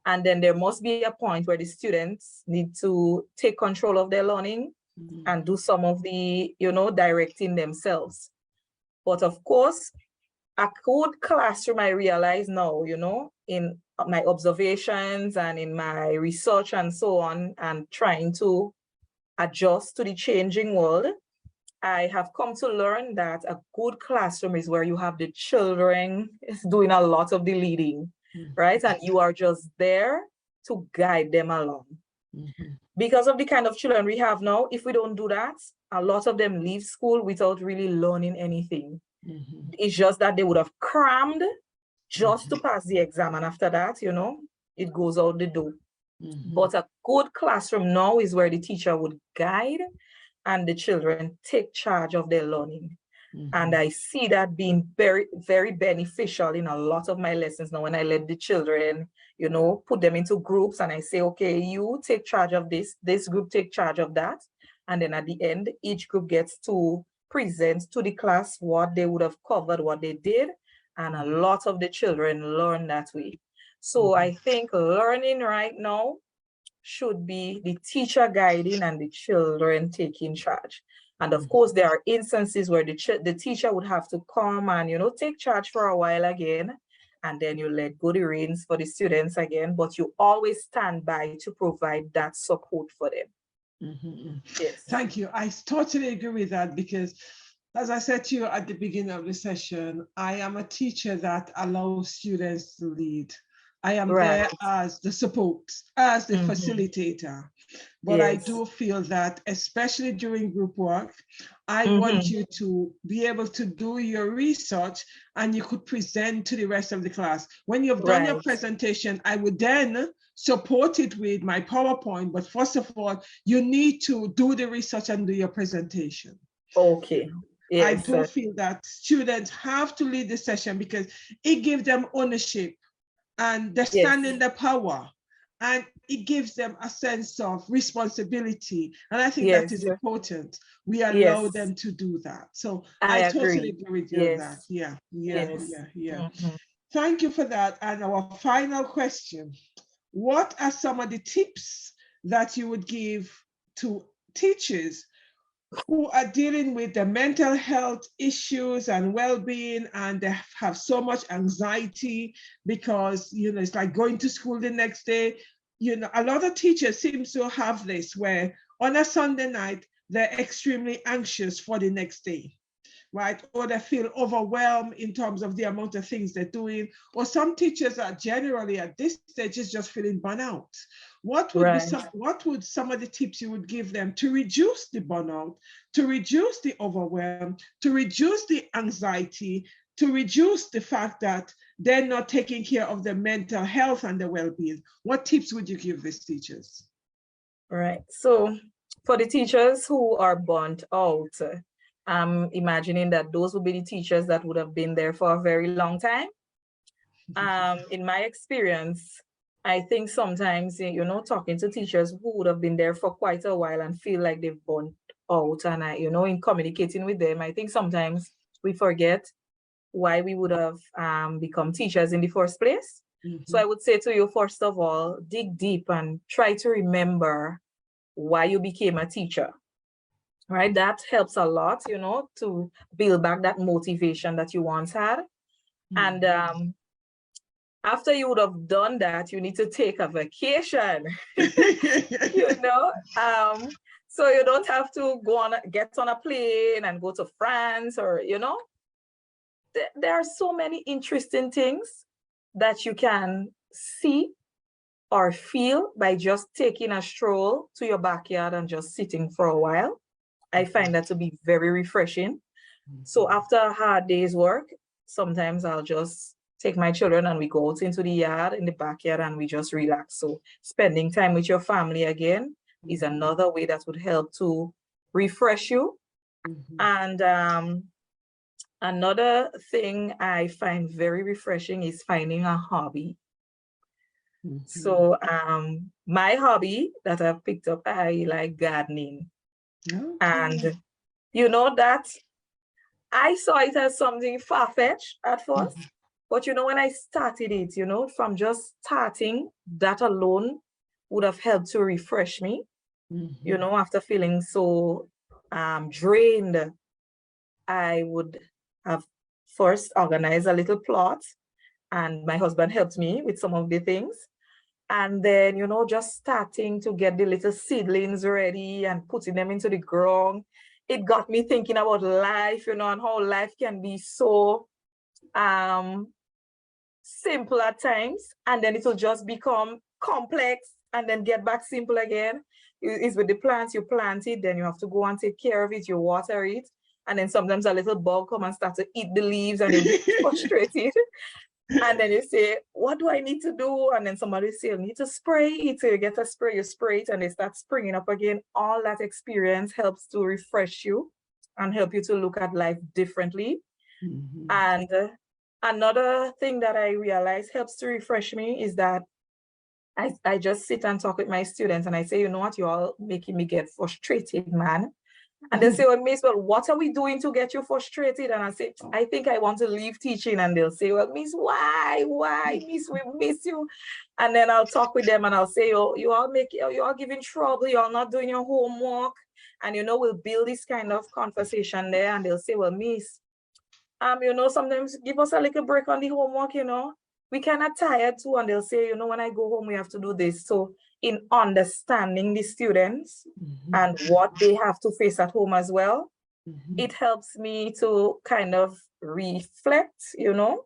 And then there must be a point where the students need to take control of their learning and do some of the, you know, directing themselves. But of course, a good classroom, I realize now, you know, in my observations and in my research and so on, and trying to adjust to the changing world, I have come to learn that a good classroom is where you have the children doing a lot of the leading, right? And you are just there to guide them along. Because of the kind of children we have now, if we don't do that, a lot of them leave school without really learning anything. It's just that they would have crammed just to pass the exam, and after that, you know, it goes out the door. But a good classroom now is where the teacher would guide and the children take charge of their learning. And I see that being very, very beneficial in a lot of my lessons now when I let the children, you know, put them into groups and I say, okay, you take charge of this group take charge of that. And then at the end, each group gets to present to the class what they would have covered, what they did. And a lot of the children learn that way. So I think learning right now should be the teacher guiding and the children taking charge. And of course, there are instances where the teacher would have to come and, you know, take charge for a while again, and then you let go the reins for the students again, but you always stand by to provide that support for them. Yes. Thank you. I totally agree with that because, as I said to you at the beginning of the session, I am a teacher that allows students to lead. I am there as the support, as the facilitator. But I do feel that, especially during group work, I want you to be able to do your research and you could present to the rest of the class. When you've done your presentation, I would then support it with my PowerPoint. But first of all, you need to do the research and do your presentation. Okay. Yes, I do feel that students have to lead the session because it gives them ownership and they stand in the power, and it gives them a sense of responsibility. And I think that is important. We allow them to do that. So I totally agree with you on that. Yeah. Thank you for that. And our final question, what are some of the tips that you would give to teachers who are dealing with the mental health issues and well-being, and they have so much anxiety because, you know, it's like going to school the next day. You know, a lot of teachers seem to have this where on a Sunday night, they're extremely anxious for the next day. right? Or they feel overwhelmed in terms of the amount of things they're doing. Or some teachers are generally at this stage is just feeling burnout. What would be some of the tips you would give them to reduce the burnout, to reduce the overwhelm, to reduce the anxiety, to reduce the fact that they're not taking care of their mental health and their well-being? What tips would you give these teachers? Right. So for the teachers who are burnt out, I'm imagining that those would be the teachers that would have been there for a very long time. In my experience, I think sometimes, you know, talking to teachers who would have been there for quite a while and feel like they've burnt out, and you know, in communicating with them, I think sometimes we forget why we would have become teachers in the first place. So I would say to you, first of all, dig deep and try to remember why you became a teacher, right? That helps a lot, you know, to build back that motivation that you once had. And after you would have done that, you need to take a vacation, you know? So you don't have to get on a plane and go to France, or, you know, there are so many interesting things that you can see or feel by just taking a stroll to your backyard and just sitting for a while. I find that to be very refreshing. So after a hard day's work, sometimes I'll just take my children and we go out into the yard, in the backyard, and we just relax. So spending time with your family again is another way that would help to refresh you. And another thing I find very refreshing is finding a hobby. So my hobby that I've picked up, I like gardening. And you know that I saw it as something far-fetched at first, but you know, when I started it, you know, from just starting, that alone would have helped to refresh me. You know, after feeling so drained, I would have first organized a little plot, and my husband helped me with some of the things. And then, you know, just starting to get the little seedlings ready and putting them into the ground. It got me thinking about life, you know, and how life can be so simple at times, and then it'll just become complex and then get back simple again. It's with the plants, you plant it, then you have to go and take care of it, you water it, and then sometimes a little bug come and start to eat the leaves and you get frustrated. And then you say, what do I need to do? And then somebody say, you need to spray it. So you get a spray, you spray it, and they start springing up again. All that experience helps to refresh you and help you to look at life differently. And another thing that I realize helps to refresh me is that I just sit and talk with my students and I say, you know what, you're all making me get frustrated, man. And they say, well, Miss, well, what are we doing to get you frustrated? And I say, I think I want to leave teaching. And they'll say, well, Miss, why, Miss, we miss you. And then I'll talk with them and I'll say, oh, you all giving trouble, you all not doing your homework. And, you know, we'll build this kind of conversation there. And they'll say, well, Miss, you know, sometimes give us a little break on the homework, you know. We kind of tired too. And they'll say, you know, when I go home, we have to do this. So in understanding the students and what they have to face at home as well, it helps me to kind of reflect, you know,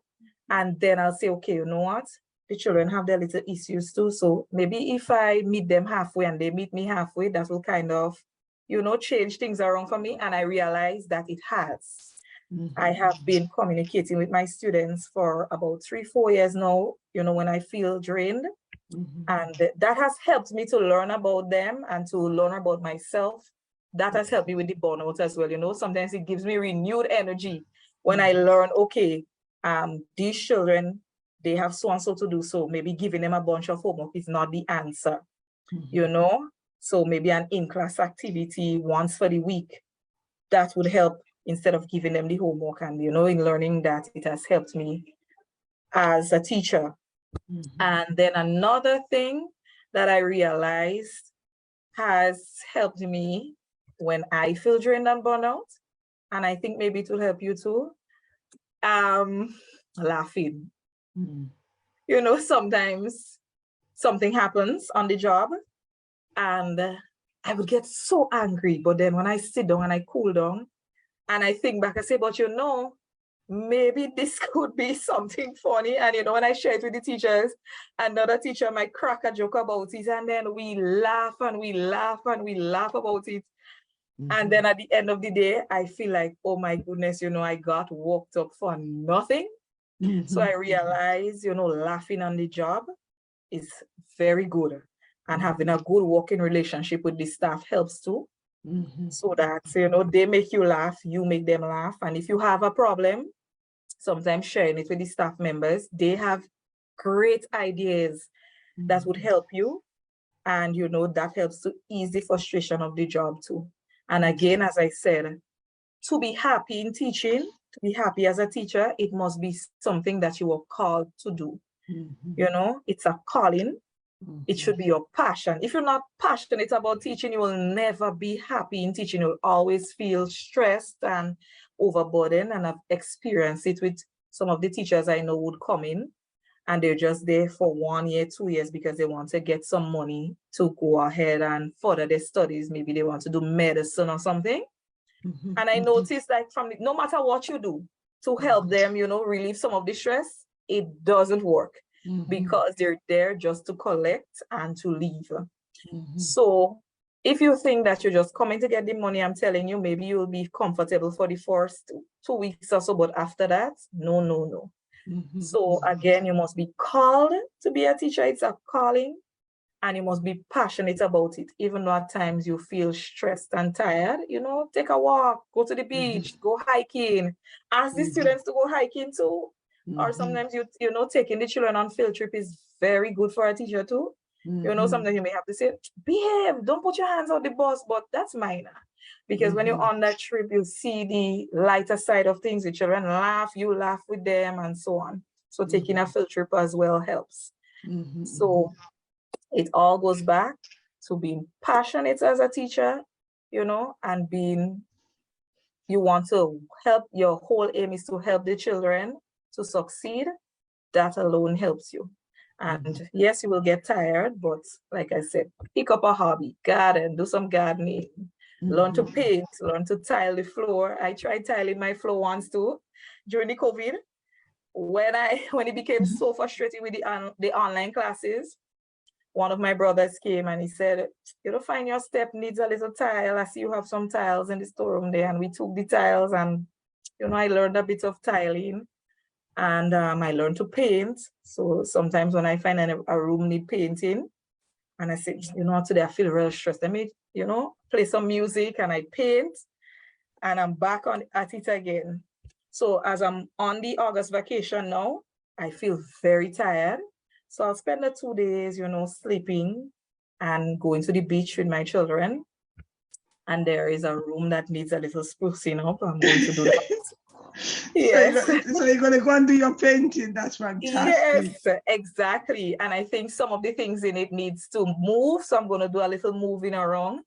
and then I'll say, okay, you know what? The children have their little issues too. So maybe if I meet them halfway and they meet me halfway, that will kind of, you know, change things around for me. And I realize that it has. I have been communicating with my students for about 3-4 years now, you know, when I feel drained. And that has helped me to learn about them and to learn about myself. That has helped me with the burnout as well. You know, sometimes it gives me renewed energy when I learn, okay, these children, they have so and so to do. So maybe giving them a bunch of homework is not the answer, you know? So maybe an in-class activity once for the week, that would help instead of giving them the homework. And, you know, in learning that, it has helped me as a teacher. And then another thing that I realized has helped me when I feel drained and burnout, and I think maybe it will help you too, laughing. You know, sometimes something happens on the job and I would get so angry, but then when I sit down and I cool down And I think back, I say, but maybe this could be something funny. And when I share it with the teachers, another teacher might crack a joke about it, and then we laugh and we laugh and we laugh about it. And then at the end of the day, I feel like, oh my goodness, I got worked up for nothing. So I realize, laughing on the job is very good. And having a good working relationship with the staff helps too. So that, they make you laugh, you make them laugh. And if you have a problem, sometimes sharing it with the staff members, they have great ideas that would help you. And, that helps to ease the frustration of the job too. And again, as I said, to be happy in teaching, to be happy as a teacher, it must be something that you are called to do. It's a calling. It should be your passion. If you're not passionate about teaching, you will never be happy in teaching. You'll always feel stressed and overburdened. And I've experienced it with some of the teachers I know would come in and they're just there for 1 year, 2 years because they want to get some money to go ahead and further their studies. Maybe they want to do medicine or something. And I noticed like no matter what you do to help them, relieve some of the stress, it doesn't work. Because they're there just to collect and to leave. So if you think that you're just coming to get the money, I'm telling you, maybe you'll be comfortable for the first 2 weeks or so, but after that, no. So again, you must be called to be a teacher. It's a calling, and you must be passionate about it. Even though at times you feel stressed and tired, take a walk, go to the beach, go hiking, ask the students to go hiking too. Or sometimes taking the children on field trip is very good for a teacher too. Sometimes you may have to say, behave, don't put your hands on the bus, but that's minor. Because when you're on that trip, you see the lighter side of things. The children laugh, you laugh with them, and so on. So taking a field trip as well helps. So it all goes back to being passionate as a teacher, and you want to help. Your whole aim is to help the children to succeed. That alone helps you. And yes, you will get tired, but like I said, pick up a hobby, garden, do some gardening, learn to paint, learn to tile the floor. I tried tiling my floor once too during the COVID. When it became so frustrating with the online classes, one of my brothers came and he said, find your step needs a little tile. I see you have some tiles in the storeroom there. And we took the tiles and, I learned a bit of tiling. And I learned to paint. So sometimes when I find a room need painting, and I say, today I feel real stressed. Let me, play some music and I paint, and I'm back at it again. So as I'm on the August vacation now, I feel very tired. So I'll spend the 2 days, sleeping and going to the beach with my children. And there is a room that needs a little sprucing up. I'm going to do that. Yes. So you're going to go and do your painting. That's fantastic. Yes, exactly. And I think some of the things in it needs to move. So I'm going to do a little moving around.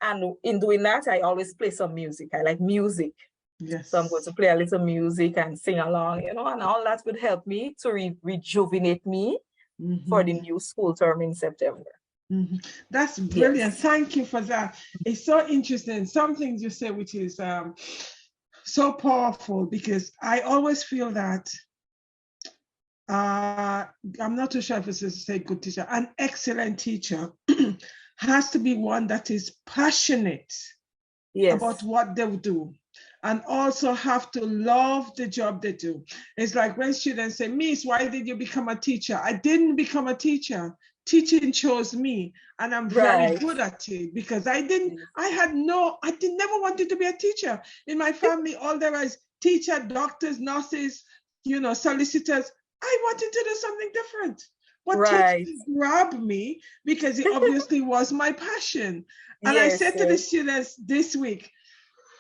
And in doing that, I always play some music. I like music. Yes. So I'm going to play a little music and sing along, and all that would help me to rejuvenate me for the new school term in September. That's brilliant. Yes. Thank you for that. It's so interesting. Some things you say, which is so powerful, because I always feel that I'm not too sure if it's to say good teacher, an excellent teacher has to be one that is passionate about what they do, and also have to love the job they do. It's like when students say, Miss, why did you become a teacher? I didn't become a teacher. Teaching chose me, and I'm very good at it, because I never wanted to be a teacher. In my family, all there was teacher, doctors, nurses, solicitors. I wanted to do something different. But teaching grabbed me because it obviously was my passion. And I said to the students this week,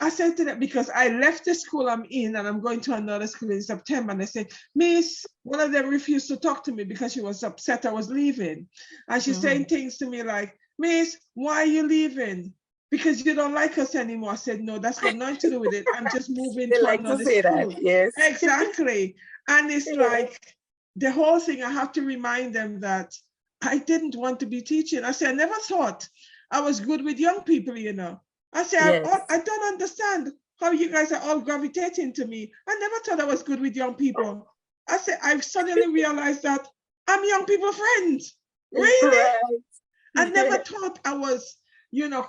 I said to them, because I left the school I'm in and I'm going to another school in September, and they said, Miss, one of them refused to talk to me because she was upset I was leaving. And she's saying things to me like, Miss, why are you leaving? Because you don't like us anymore. I said, no, that's got nothing to do with it. I'm just moving to another school. Yes. Exactly. And it's like the whole thing, I have to remind them that I didn't want to be teaching. I said, I never thought I was good with young people, I say, I don't understand. how you guys are all gravitating to me. I never thought I was good with young people. I said, I suddenly realized that I'm young people friends. Really? Right. I never thought I was,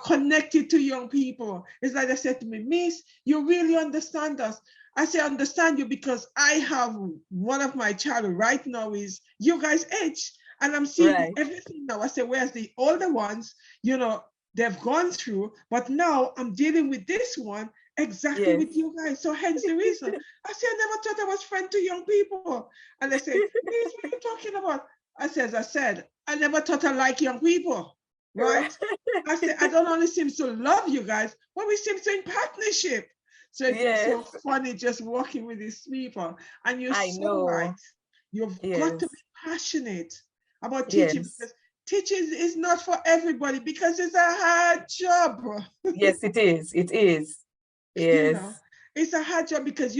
connected to young people. It's like they said to me, Miss, you really understand us. I say, I understand you because I have one of my child right now is you guys' age. And I'm seeing everything now. I say, whereas the older ones, they've gone through, but now I'm dealing with this one exactly with you guys. So hence the reason. I say, I never thought I was friend to young people. And they say, Miss, what are you talking about? As I said, I never thought I like young people, right? I said, I don't only seem to love you guys, but we seem to in partnership. So it's so funny just working with these people. And you're so right. You've got to be passionate about teaching because teaching is not for everybody because it's a hard job. Yes, it is. It is. Yes. It's a hard job because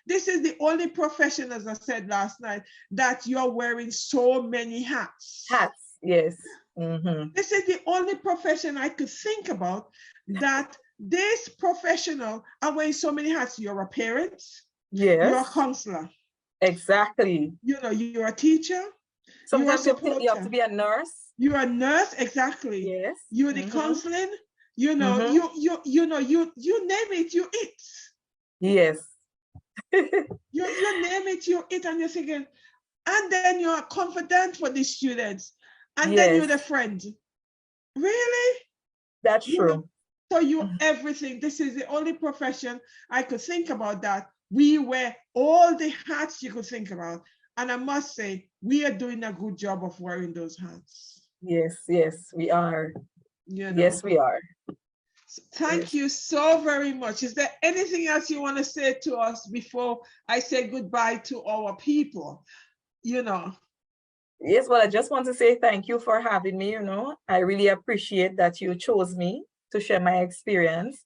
this is the only profession, as I said last night, that you're wearing so many hats. Hats, yes. Mm-hmm. This is the only profession I could think about that this professional are wearing so many hats. You're a parent. Yes. You're a counselor. Exactly. You're a teacher. Sometimes you have to be a nurse. You're a nurse, exactly. Yes. You're the counseling. You name it, you eat. Yes. you name it, you eat, and you're thinking, and then you're a confidant for the students, and then you're the friend. Really? That's true. So you're everything. This is the only profession I could think about that we wear all the hats you could think about. And I must say, we are doing a good job of wearing those hats. Yes, we are. Yes, we are. Thank you so very much. Is there anything else you want to say to us before I say goodbye to our people? Yes, well, I just want to say thank you for having me. I really appreciate that you chose me to share my experience.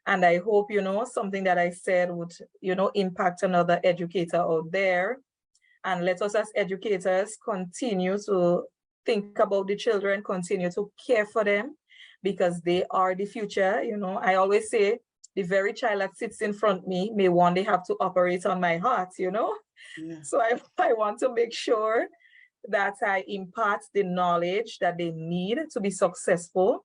And I hope, something that I said would, impact another educator out there. And let us as educators continue to think about the children, continue to care for them because they are the future. I always say the very child that sits in front of me may one day have to operate on my heart, So I want to make sure that I impart the knowledge that they need to be successful.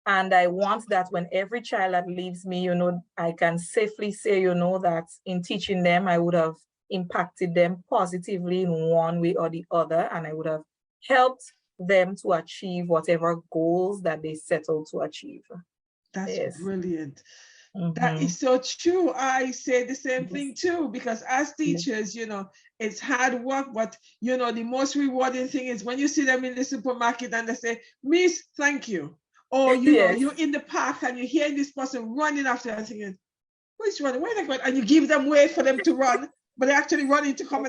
And I want that when every child that leaves me, I can safely say, that in teaching them, I would have impacted them positively in one way or the other, and I would have helped them to achieve whatever goals that they set out to achieve. That's brilliant. That is so true. I say the same thing too, because as teachers, it's hard work, but the most rewarding thing is when you see them in the supermarket and they say, Miss, thank you. Or you're in the park and you hear this person running after and thinking, who is running? Where are they going? And you give them way for them to run, but they're actually running to come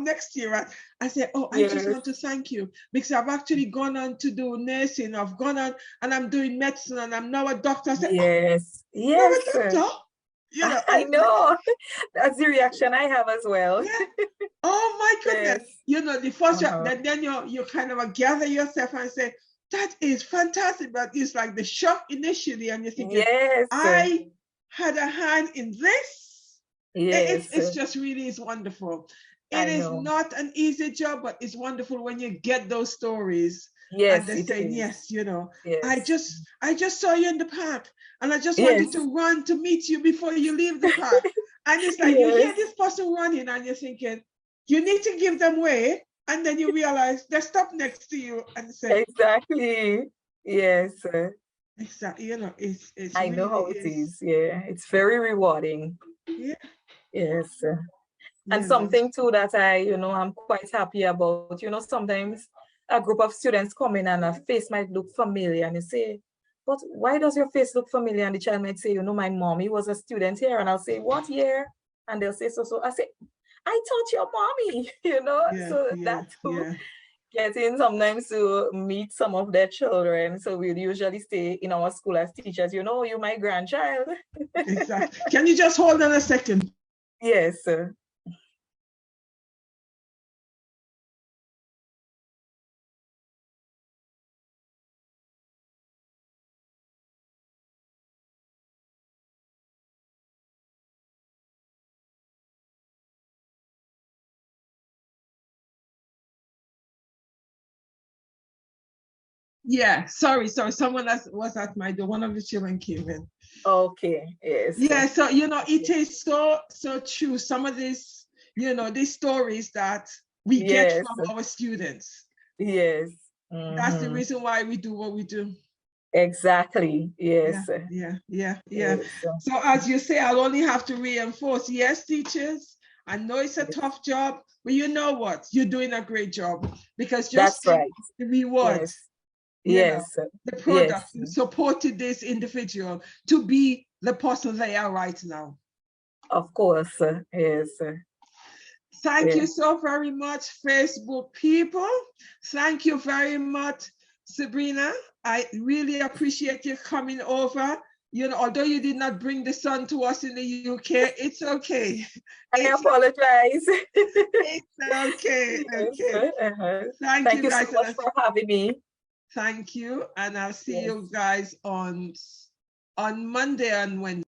next year. Right? I say, I just want to thank you because I've actually gone on to do nursing. I've gone on and I'm doing medicine and I'm now a doctor. I say, yes. You're a doctor? I know. That's the reaction I have as well. Yeah. Oh my goodness. The first then you kind of gather yourself and say, that is fantastic. But it's like the shock initially, and you're thinking, I had a hand in this. Yes. It's just really is wonderful. It is not an easy job, but it's wonderful when you get those stories. Yes, and they're saying, yes, I just saw you in the park and I just wanted to run to meet you before you leave the park. And it's like you hear this person running and you're thinking, you need to give them way. And then you realize they stop next to you and say, exactly. Yes. Exactly. It's I know how it is. Yeah. It's very rewarding. Yeah. Yes. And something too that I'm quite happy about, sometimes a group of students come in and a face might look familiar and you say, but why does your face look familiar? And the child might say, my mommy was a student here. And I'll say, what year? And they'll say, so. I say, I taught your mommy, that's getting sometimes to meet some of their children. So we'll usually stay in our school as teachers, you're my grandchild. Exactly. Can you just hold on a second? Yes. Yeah, sorry. Someone that was at my door. One of the children came in. Okay, yes. Yeah, so it is so true. Some of these, these stories that we get from our students. Yes. That's the reason why we do what we do. Exactly. Yes. Yeah. Yes. So as you say, I'll only have to reinforce, yes, teachers, I know it's a tough job, but you know what? You're doing a great job, because just that's right. The rewards, Yes. the product, you supported this individual to be the person they are right now. Of course. Yes. Thank you so very much, Facebook people. Thank you very much, Sabrina. I really appreciate you coming over. Although you did not bring the sun to us in the UK, it's okay. I apologize. It's okay. Okay. Thank you guys so much for having me. Thank you. And I'll see you guys on Monday and Wednesday.